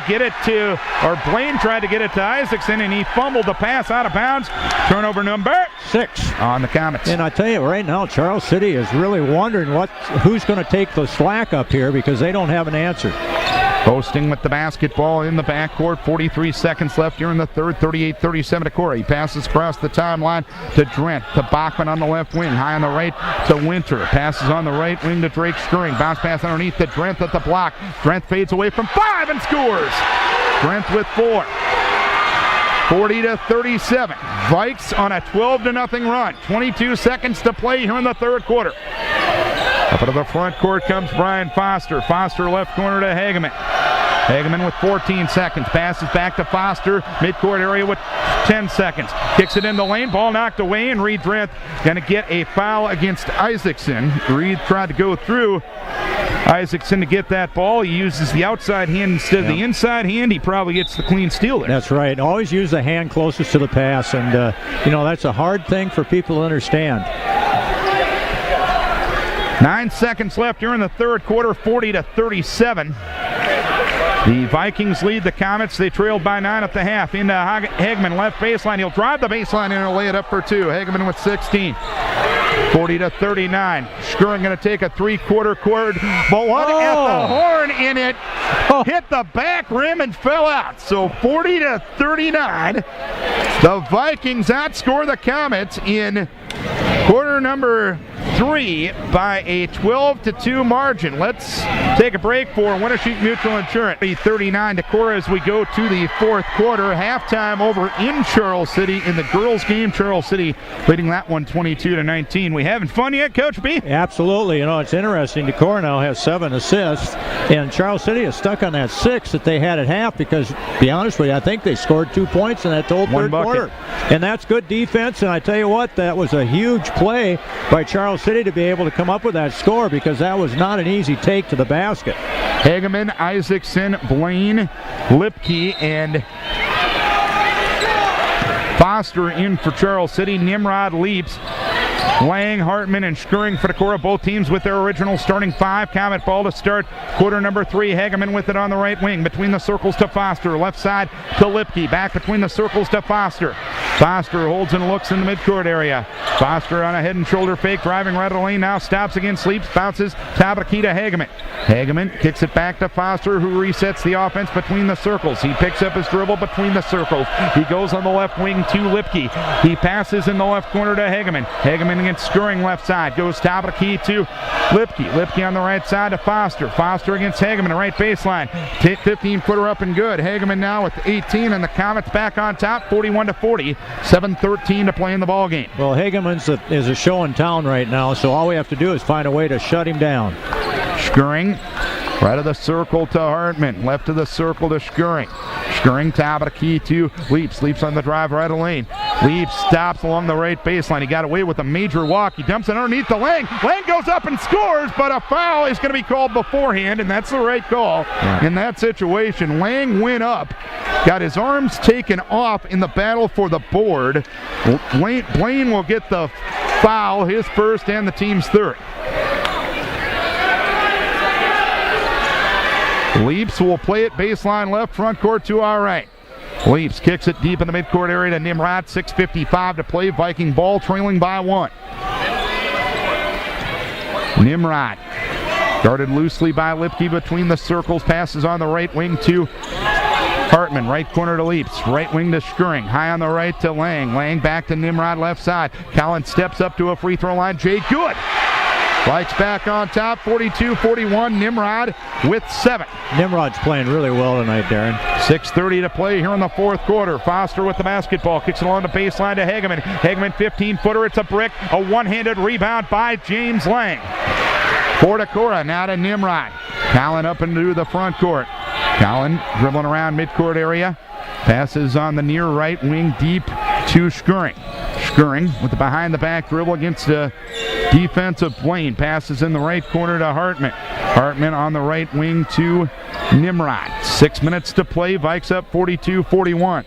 get it to Isaacson, and he fumbled the pass out of bounds. Turnover number 6 on the Comets. And I tell you right now, Charles City is really wondering who's going to take the slack up here because they don't have an answer. Posting with the basketball in the backcourt. 43 seconds left here in the third. 38-37 Decorah. He passes across the timeline to Drent. To Bachman on the left wing. High on the right to Winter. Passes on the right wing to Drake Skirring. Bounce pass underneath to Drent at the block. Drent fades away from 5 and scores. Drent with 4. 40-37. Vikes on a 12-0 run. 22 seconds to play here in the third quarter. Up into the front court comes Brian Foster. Foster left corner to Hageman. Hageman with 14 seconds. Passes back to Foster. Midcourt area with 10 seconds. Kicks it in the lane. Ball knocked away, and Reed Drent going to get a foul against Isaacson. Reed tried to go through Isaacson to get that ball. He uses the outside hand instead of the inside hand. He probably gets the clean steal there. That's right. Always use the hand closest to the pass, and that's a hard thing for people to understand. 9 seconds left here in the third quarter, 40-37. The Vikings lead the Comets. They trailed by 9 at the half. Into Hageman, left baseline. He'll drive the baseline and he'll lay it up for 2. Hageman with 16. 40-39. Skirring going to take a three-quarter cord, but one at the horn, and it hit the back rim and fell out. So 40-39. The Vikings outscore the Comets in quarter number 3 by a 12-2 margin. Let's take a break for Wintersheet Mutual Insurance. 39 Decorah as we go to the fourth quarter. Halftime over in Charles City in the girls' game. Charles City leading that one 22-19. We having fun yet, Coach B? Absolutely. It's interesting. Decorah now has 7 assists, and Charles City is stuck on that 6 that they had at half because, to be honest with you, I think they scored 2 points in that whole third quarter. And that's good defense, and I tell you what, that was a huge play by Charles City to be able to come up with that score because that was not an easy take to the basket. Hageman, Isaacson, Blaine, Lipke, and Foster in for Charles City. Nimrod, Leaps, Lang, Hartman, and Skirring for Decorah. Both teams with their original starting 5. Comet ball to start quarter number 3. Hageman with it on the right wing. Between the circles to Foster. Left side to Lipke. Back between the circles to Foster. Foster holds and looks in the midcourt area. Foster on a head and shoulder fake. Driving right of the lane now. Stops again. Sleeps. Bounces. Top of the key to Hageman. Hageman kicks it back to Foster, who resets the offense between the circles. He picks up his dribble between the circles. He goes on the left wing to Lipke. He passes in the left corner to Hageman. Hageman against Skirring left side. Goes top of the key to Lipke. Lipke on the right side to Foster. Foster against Hageman, right baseline. 15-footer up and good. Hageman now with 18, and the Comets back on top, 41-40. 7:13 to play in the ball game. Well, Hageman is a show in town right now, so all we have to do is find a way to shut him down. Skirring, right of the circle to Hartman. Left of the circle to Skirring. Skirring, top of the key to Leaps. Leaps on the drive right of lane. Leaps stops along the right baseline. He got away with a major walk. He dumps it underneath to Lang. Lang goes up and scores, but a foul is going to be called beforehand, and that's the right call in that situation. Lang went up, got his arms taken off in the battle for the board. Blaine will get the foul, his first and the team's third. Leaps will play it baseline left, front court to our right. Leaps kicks it deep in the midcourt area to Nimrod. 6:55 to play. Viking ball trailing by 1. Nimrod guarded loosely by Lipke between the circles. Passes on the right wing to Hartman. Right corner to Leaps. Right wing to Skirring. High on the right to Lang. Lang back to Nimrod left side. Collins steps up to a free throw line. Jay good. Vikes back on top, 42-41. Nimrod with 7. Nimrod's playing really well tonight, Darren. 6:30 to play here in the fourth quarter. Foster with the basketball. Kicks it along the baseline to Hageman. Hageman 15-footer. It's a brick. A one-handed rebound by James Lang. For Decorah, now to Nimrod. Collin up into the front court. Collin dribbling around midcourt area. Passes on the near right wing deep to Skirring. Skirring with the behind-the-back dribble against a defensive Blaine. Passes in the right corner to Hartman. Hartman on the right wing to Nimrod. 6 minutes to play. Vikes up 42-41.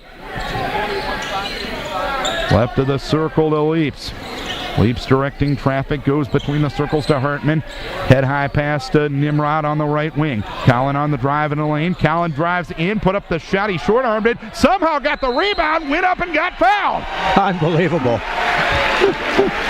Left of the circle to Leaps. Leaps directing traffic, goes between the circles to Hartman. Head high pass to Nimrod on the right wing. Collin on the drive in the lane. Collin drives in, put up the shot. He short-armed it. Somehow got the rebound, went up and got fouled. Unbelievable.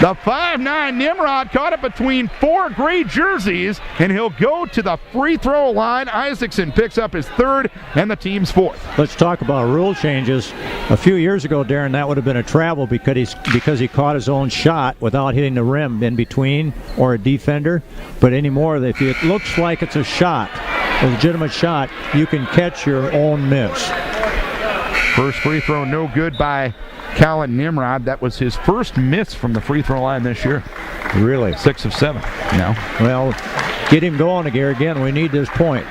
The 5'9" Nimrod caught it between 4 gray jerseys, and he'll go to the free throw line. Isaacson picks up his 3rd and the team's 4th. Let's talk about rule changes. A few years ago, Darren, that would have been a travel because he caught his own shot without hitting the rim in between or a defender. But anymore, if it looks like it's a shot, a legitimate shot, you can catch your own miss. First free throw no good by Collin Nimrod. That was his first miss from the free throw line this year. Really? 6 of 7 now. Well, get him going again. We need this point.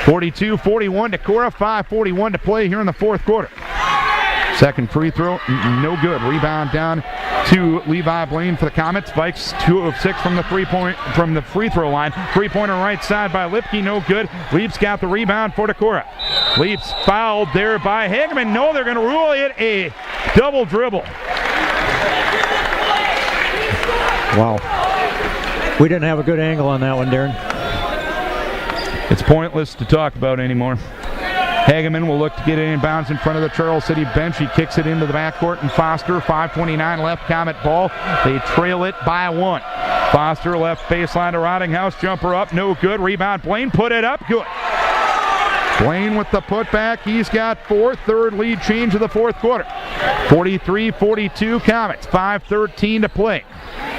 42-41 Decorah, 5:41 to play here in the 4th quarter. Second free throw, no good. Rebound down to Levi Blaine for the Comets. Vikes 2 of 6 from the free throw line. 3-pointer right side by Lipke, no good. Leaps got the rebound for Decorah. Leaps fouled there by Hageman. No, they're going to rule it a double dribble. Wow. We didn't have a good angle on that one, Darren. It's pointless to talk about anymore. Hageman will look to get it inbounds in front of the Charles City bench. He kicks it into the backcourt, and Foster, 5:29 left, Comet ball. They trail it by 1. Foster left baseline to Rottinghouse. Jumper up, no good. Rebound, Blaine put it up, good. Blaine with the putback. He's got 4, 3rd lead change of the 4th quarter. 43-42 Comets, 5:13 to play.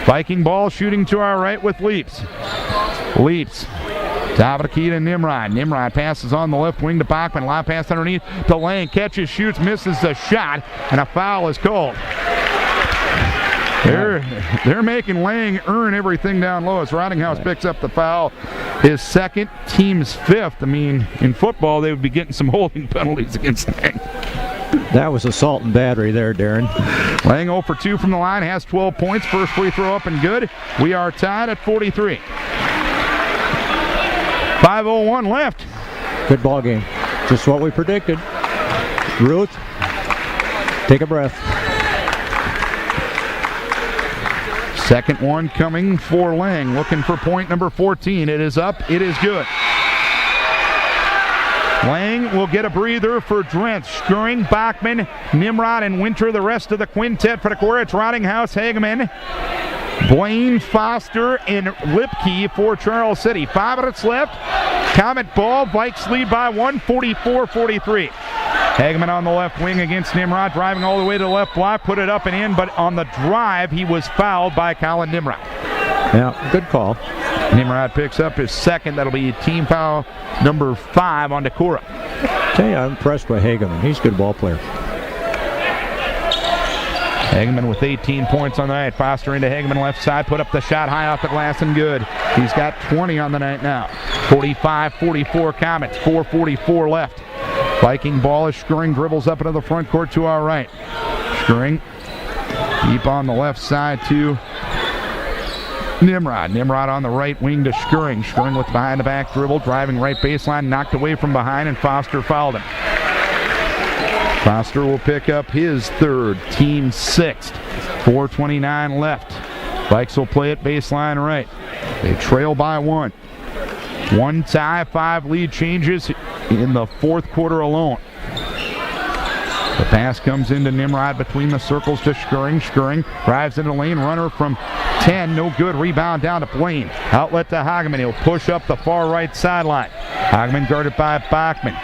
Viking ball shooting to our right with Leaps. Leaps. Top of the key to Nimrod. Nimrod passes on the left wing to Bachman. Live pass underneath to Lang. Catches, shoots, misses the shot, and a foul is called. They're making Lang earn everything down low as Rottinghouse picks up the foul. His 2nd, team's 5th. I mean, in football, they would be getting some holding penalties against Lang. That was assault and battery there, Darren. Lang 0 for 2 from the line, has 12 points. First free throw up and good. We are tied at 43. 5:01 left. Good ball game. Just what we predicted. Ruth, take a breath. Second one coming for Lang. Looking for point number 14. It is up. It is good. Lang will get a breather for Drenthe. Scoring, Bachman, Nimrod, and Winter. The rest of the quintet for Decorah. It's Rottinghouse, Hageman, Blaine, Foster, and Lipke for Charles City. 5 minutes left. Comet ball. Vikes lead by 1, 44-43. Hageman on the left wing against Nimrod, driving all the way to the left block, put it up and in, but on the drive, he was fouled by Collin Nimrod. Yeah, good call. Nimrod picks up his 2nd. That'll be team foul number 5 on Decorah. Tell you, I'm impressed by Hageman. He's a good ball player. Hageman with 18 points on the night. Foster into Hageman left side, put up the shot high off the glass and good. He's got 20 on the night now. 45-44 Comets, 4:44 left. Viking ball is Schuring, dribbles up into the front court to our right. Schuring deep on the left side to Nimrod. Nimrod on the right wing to Schuring. Schuring with behind the back dribble, driving right baseline, knocked away from behind, and Foster fouled him. Foster will pick up his 3rd, team 6th. 4:29 left. Vikes will play it baseline right. They trail by 1. 1 tie, 5 lead changes in the 4th quarter alone. The pass comes into Nimrod between the circles to Schuring. Schuring drives into the lane, runner from 10, no good. Rebound down to Blaine. Outlet to Hageman. He'll push up the far right sideline. Hageman guarded by Bachman.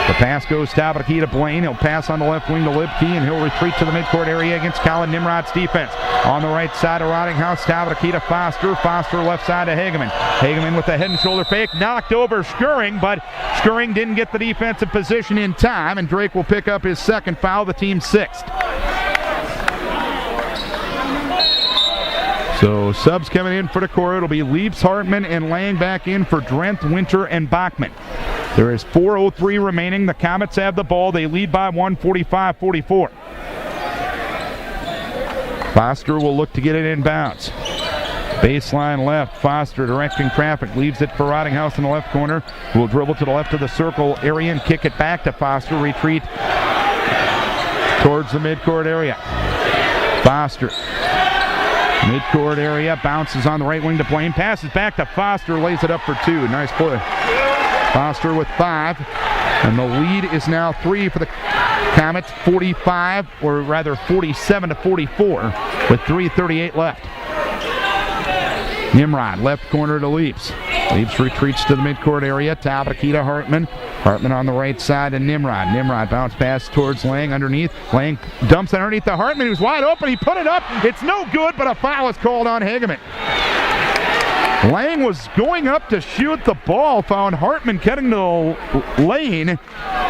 The pass goes top of the key to Blaine. He'll pass on the left wing to Lipke, and he'll retreat to the midcourt area against Collin Nimrod's defense. On the right side of Rottinghouse, top of the key to Foster. Foster left side to Hageman. Hageman with the head and shoulder fake. Knocked over Schuring, but Schuring didn't get the defensive position in time, and Drake will pick up his 2nd foul, the team's 6th. So subs coming in for Decorah. It'll be Leaps, Hartman, and Lang back in for Drenthe, Winter, and Bachman. There is 4:03 remaining. The Comets have the ball. They lead by 1, 45-44. Foster will look to get it inbounds. Baseline left. Foster directing traffic. Leaves it for Rottinghouse in the left corner. Will dribble to the left of the circle area and kick it back to Foster. Retreat towards the midcourt area. Foster. Midcourt area, bounces on the right wing to Blaine, passes back to Foster, lays it up for 2. Nice play. Foster with 5, and the lead is now 3 for the Comets, 45, or rather 47-44, with 3:38 left. Nimrod, left corner to Leaps. Leaps retreats to the midcourt area. Tabakita to Hartman. Hartman on the right side to Nimrod. Nimrod bounce pass towards Lang underneath. Lang dumps it underneath to Hartman, who's wide open. He put it up. It's no good, but a foul is called on Hageman. Lang was going up to shoot the ball, found Hartman cutting the lane,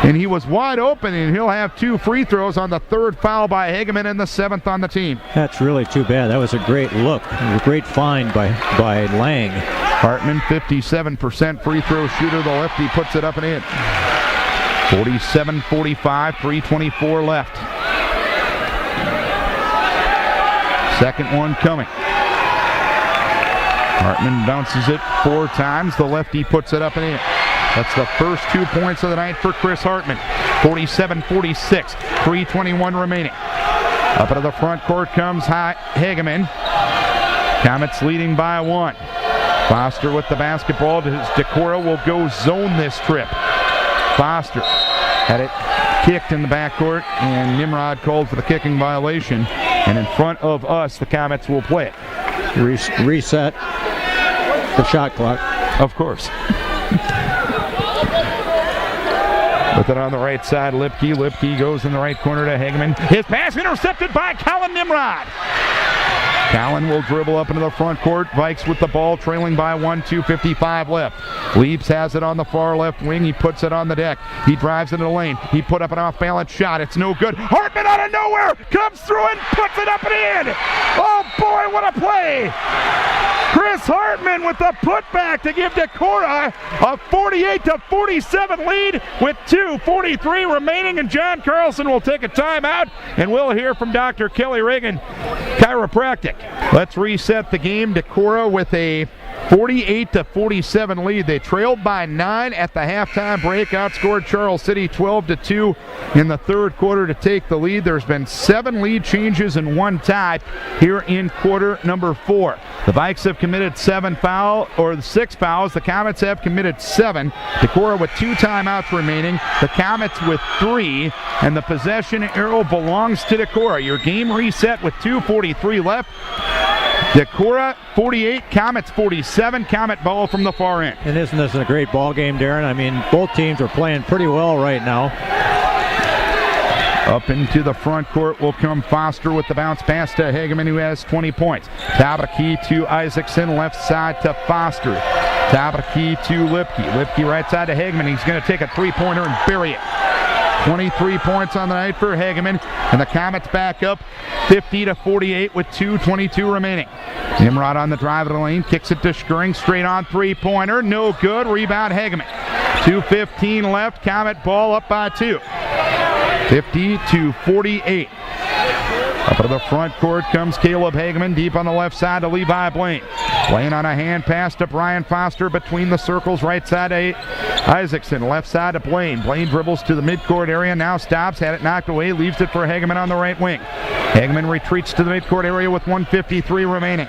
and he was wide open, and he'll have 2 free throws on the 3rd foul by Hageman and the 7th on the team. That's really too bad. That was a great look, a great find by Lang. Hartman, 57% free throw shooter. The lefty puts it up and in. 47-45, 3:24 left. Second one coming. Hartman bounces it 4 times. The lefty puts it up and in. That's the first 2 points of the night for Chris Hartman. 47-46, 3:21 remaining. Up into the front court comes Hageman. Comets leading by 1. Foster with the basketball. Decorah will go zone this trip. Foster had it kicked in the backcourt, and Nimrod called for the kicking violation. And in front of us, the Comets will play it. Reset the shot clock. Of course. With it on the right side, Lipke. Lipke goes in the right corner to Hageman. His pass intercepted by Colin Nimrod. Callan will dribble up into the front court. Vikes with the ball, trailing by 1, 2:55 left. Leaps has it on the far left wing. He puts it on the deck. He drives into the lane. He put up an off-balance shot. It's no good. Hartman out of nowhere comes through and puts it up and in. Oh boy, what a play! Chris Hartman with the putback to give Decorah a 48-47 lead with 2:43 remaining, and John Carlson will take a timeout, and we'll hear from Dr. Kelly Reagan, chiropractic. Let's reset the game. Decorah with a 48-47 lead. They trailed by 9 at the halftime break. Outscored Charles City 12-2 in the 3rd quarter to take the lead. There's been 7 lead changes and 1 tie here in quarter number 4. The Vikes have committed 6 fouls. The Comets have committed 7. Decorah with 2 timeouts remaining. The Comets with 3, and the possession arrow belongs to Decorah. Your game reset with 2:43 left. Decorah 48, Comets 47. Comet ball from the far end. And isn't this a great ball game, Darren? I mean, both teams are playing pretty well right now. Up into the front court will come Foster with the bounce pass to Hageman, who has 20 points. Tabaki to Isaacson, left side to Foster. Tabaki to Lipke. Lipke right side to Hageman. He's going to take a 3-pointer and bury it. 23 points on the night for Hageman, and the Comets back up 50-48 with 2:22 remaining. Nimrod on the drive of the lane, kicks it to Schering, straight on 3-pointer, no good. Rebound Hageman. 2:15 left. Comet ball up by 2. 50-48. Up to the front court comes Caleb Hageman, deep on the left side to Levi Blaine. Blaine on a hand pass to Brian Foster between the circles, right side to Isaacson, left side to Blaine. Blaine dribbles to the midcourt area, now stops, had it knocked away, leaves it for Hageman on the right wing. Hageman retreats to the midcourt area with 1:53 remaining.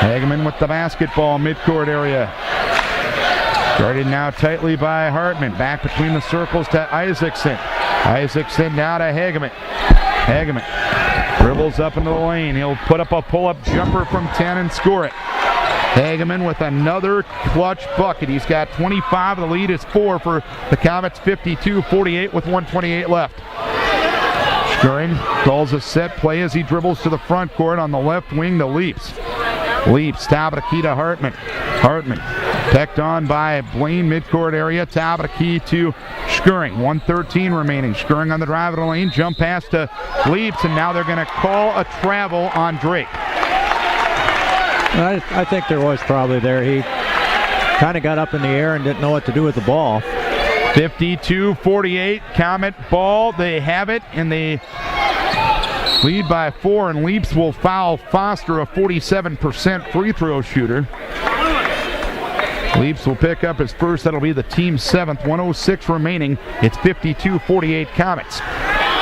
Hageman with the basketball, midcourt area. Guarded now tightly by Hartman. Back between the circles to Isaacson. Isaacson now to Hageman. Hageman dribbles up into the lane. He'll put up a pull-up jumper from 10 and score it. Hageman with another clutch bucket. He's got 25. The lead is 4 for the Comets, 52-48 with 1:28 left. Schering calls a set play as he dribbles to the front court on the left wing to Leaps. Leaps, Tabaki to Hartman. Hartman pecked on by Blaine, midcourt area. Tabaki to Schering. 1:13 remaining. Schering on the drive of the lane. Jump pass to Leaps, and now they're going to call a travel on Drake. I think there was probably there. He kind of got up in the air and didn't know what to do with the ball. 52-48. Comet ball. They have it, and they lead by 4, and Leaps will foul Foster, a 47% free throw shooter. Leaps will pick up his first. That'll be the team's 7th. 1:06 remaining. It's 52-48 Comets.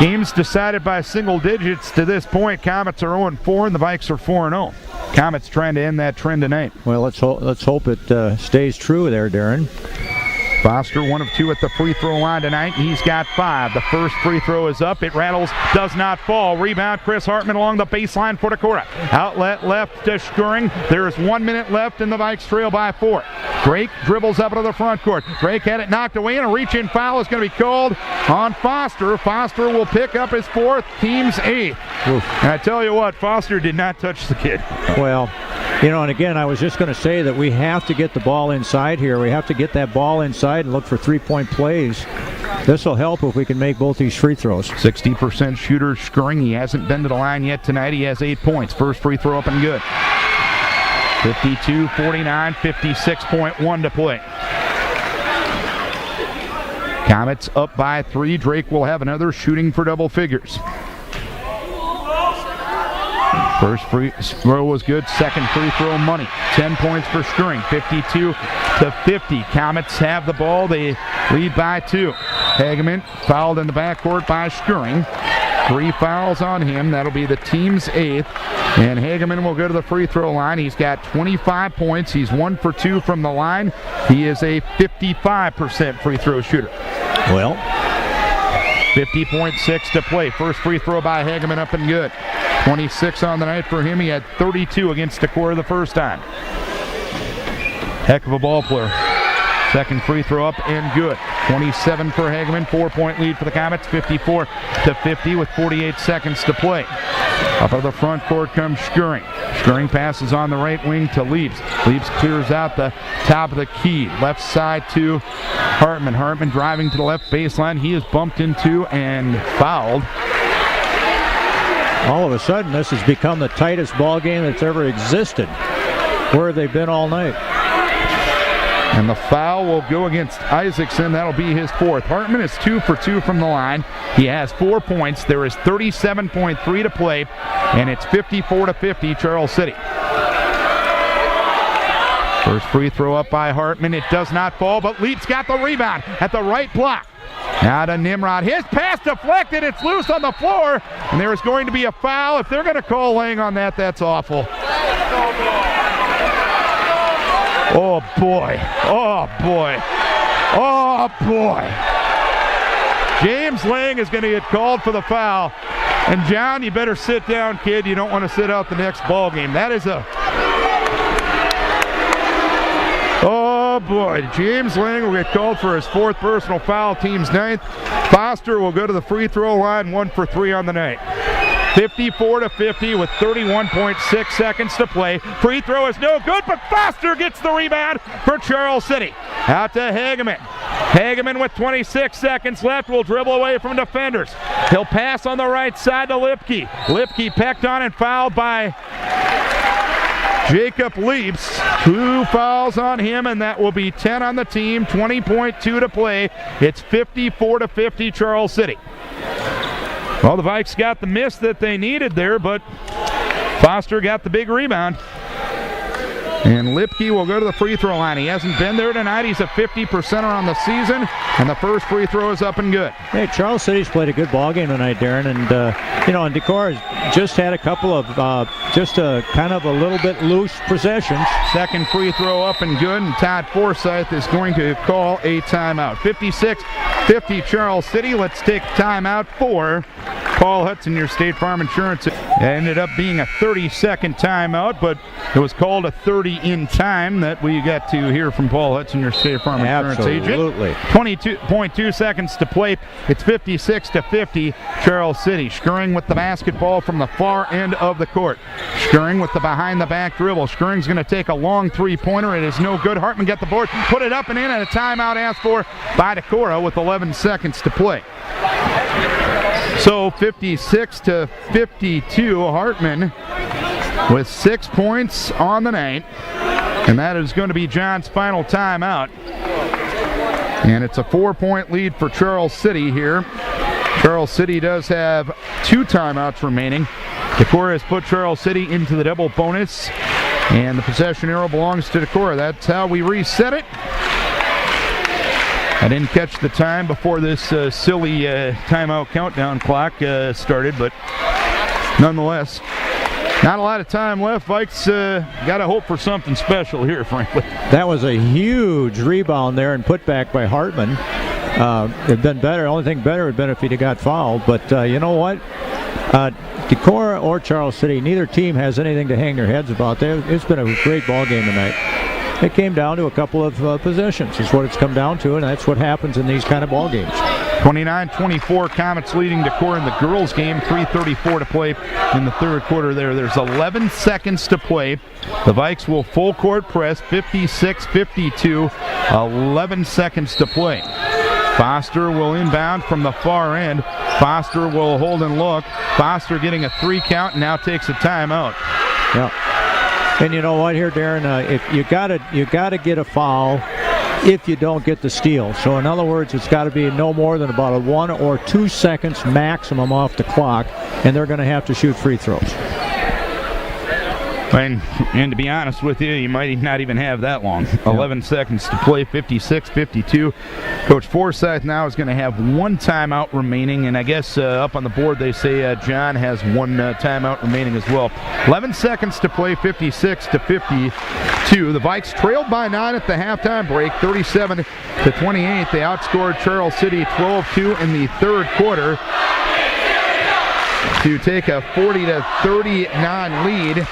Games decided by single digits to this point. Comets are 0-4 and the Vikes are 4-0. Comets trying to end that trend tonight. Well, let's hope it stays true there, Darren. Foster 1 of 2 at the free throw line tonight. He's got 5. The first free throw is up. It rattles, does not fall. Rebound, Chris Hartman along the baseline for Decorah. Outlet left to Schuring. There is 1 minute left and the Vikes trail by 4. Drake dribbles up to the front court. Drake had it knocked away and a reach-in foul is going to be called on Foster. Foster will pick up his 4th, team's 8th. And I tell you what, Foster did not touch the kid. Well, and again, I was just going to say that we have to get the ball inside here. We have to get that ball inside and look for three-point plays. This will help if we can make both these free throws. 60% shooter Schuring. He hasn't been to the line yet tonight. He has 8 points. First free throw up and good. 52-49, 56.1 to play. Comets up by 3. Drake will have another, shooting for double figures. First free throw was good. Second free throw, money. 10 points for Schuring. 52-50. Comets have the ball. They lead by 2. Hageman fouled in the backcourt by Schuring. 3 fouls on him. That'll be the team's 8th. And Hageman will go to the free throw line. He's got 25 points. He's 1 for 2 from the line. He is a 55% free throw shooter. Well, 50.6 to play. First free throw by Hageman up and good. 26 on the night for him. He had 32 against Decorah the first time. Heck of a ball player. Second free throw up and good. 27 for Hageman. 4-point lead for the Comets. 54-50 with 48 seconds to play. Up of the front court comes Schuring. Schuring passes on the right wing to Leaps. Leaps clears out the top of the key. Left side to Hartman. Hartman driving to the left baseline. He is bumped into and fouled. All of a sudden, this has become the tightest ball game that's ever existed. Where have they been all night? And the foul will go against Isaacson. That'll be his 4th. Hartman is 2 for 2 from the line. He has 4 points. There is 37.3 to play, and it's 54-50 Charles City. First free throw up by Hartman. It does not fall, but Leap's got the rebound at the right block. Now to Nimrod. His pass deflected. It's loose on the floor, and there is going to be a foul. If they're going to call laying on that, that's awful. Oh, boy. Oh, boy. Oh, boy. James Lang is going to get called for the foul. And, John, you better sit down, kid. You don't want to sit out the next ball game. That is a... Oh, boy. James Lang will get called for his 4th personal foul, team's 9th. Foster will go to the free throw line, 1 for 3 on the night. 54-50 with 31.6 seconds to play. Free throw is no good, but Foster gets the rebound for Charles City. Out to Hageman. Hageman with 26 seconds left will dribble away from defenders. He'll pass on the right side to Lipke. Lipke pecked on and fouled by Jacob Leaps. 2 fouls on him, and that will be 10 on the team. 20.2 to play. It's 54-50 Charles City. Well, the Vikes got the miss that they needed there, but Foster got the big rebound. And Lipke will go to the free throw line. He hasn't been there tonight. He's a 50%er on the season, and the first free throw is up and good. Hey, Charles City's played a good ball game tonight, Darren, and and Decorah just had a couple of kind of a little bit loose possessions. Second free throw up and good, and Todd Forsyth is going to call a timeout. 56-50 Charles City. Let's take timeout for Paul Hudson, your State Farm Insurance. It ended up being a 30-second timeout, but it was called a 30 in time that we got to hear from Paul Hudson, your State Farm Insurance agent. Absolutely. 22.2 seconds to play. It's 56-50 Charles City. Schuring with the basketball from the far end of the court. Schuring with the behind-the-back dribble. Schuring's going to take a long three-pointer. It is no good. Hartman got the board, put it up and in, and a timeout asked for by Decorah with 11 seconds to play. So 56-52, Hartman with 6 points on the night, and that is going to be John's final timeout. And it's a 4-point lead for Charles City here. Charles City does have 2 timeouts remaining. Decorah has put Charles City into the double bonus, and the possession arrow belongs to Decorah. That's how we reset it. I didn't catch the time before this silly timeout countdown clock started, but nonetheless, not a lot of time left. Vikes got to hope for something special here, frankly. That was a huge rebound there and put back by Hartman. It'd been better. The only thing better would have been if he'd got fouled. But you know what? Decorah or Charles City, neither team has anything to hang their heads about. It's been a great ball game tonight. It came down to a couple of possessions is what it's come down to, and that's what happens in these kind of ball games. 29-24, Comets leading Decorah in the girls' game. 3:34 to play in the third quarter there. There's 11 seconds to play. The Vikes will full court press, 56-52, 11 seconds to play. Foster will inbound from the far end. Foster will hold and look. Foster getting a 3 count and now takes a timeout. Yeah. And you know what here, Darren? If you gotta get a foul if you don't get the steal. So in other words, it's got to be no more than about a 1 or 2 seconds maximum off the clock, and they're going to have to shoot free throws. And to be honest with you, you might not even have that long. 11 seconds to play, 56-52. Coach Forsyth now is going to have 1 timeout remaining, and I guess up on the board they say John has 1 timeout remaining as well. 11 seconds to play, 56-52. The Vikes trailed by 9 at the halftime break, 37-28. They outscored Charles City 12-2 in the third quarter to take a 40-39 lead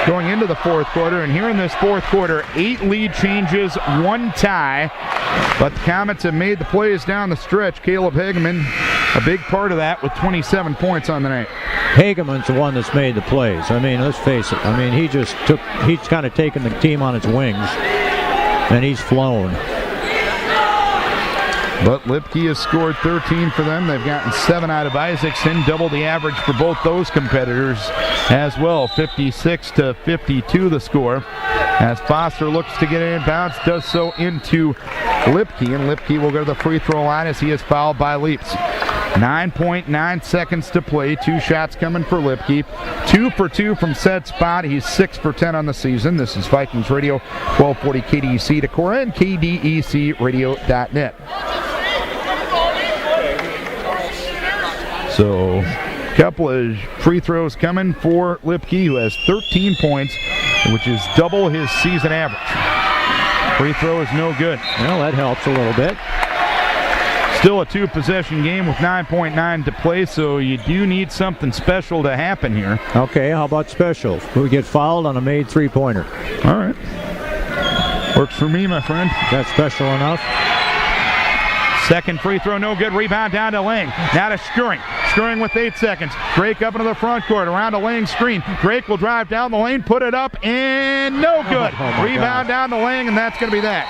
going into the fourth quarter. And here in this fourth quarter, 8 lead changes, 1 tie. But the Comets have made the plays down the stretch. Caleb Hageman, a big part of that with 27 points on the night. Hageman's the one that's made the plays. I mean, let's face it. I mean, he's kind of taken the team on its wings, and he's flown. But Lipke has scored 13 for them. They've gotten 7 out of Isaacson, double the average for both those competitors as well. 56-52 the score. As Foster looks to get it inbounds, does so into Lipke, and Lipke will go to the free throw line as he is fouled by Leaps. 9.9 seconds to play. 2 shots coming for Lipke. 2 for 2 from said spot. He's 6 for 10 on the season. This is Vikings Radio, 1240 KDEC Decorah and KDECradio.net. So, a couple of free throws coming for Lipke, who has 13 points, which is double his season average. Free throw is no good. Well, that helps a little bit. Still a 2-possession game with 9.9 to play, so you do need something special to happen here. Okay, how about special? We get fouled on a made 3-pointer. All right. Works for me, my friend. That's special enough. Second free throw, no good. Rebound down to Lang. Now to Skuring. Skuring with 8 seconds. Drake up into the front court, around to Lang's screen. Drake will drive down the lane, put it up, and no good. Rebound down to Lang, and that's going to be that.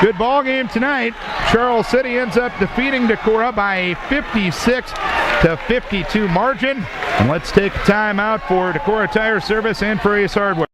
Good ball game tonight. Charles City ends up defeating Decorah by a 56-52 margin. And let's take a timeout for Decorah Tire Service and for Ace Hardware.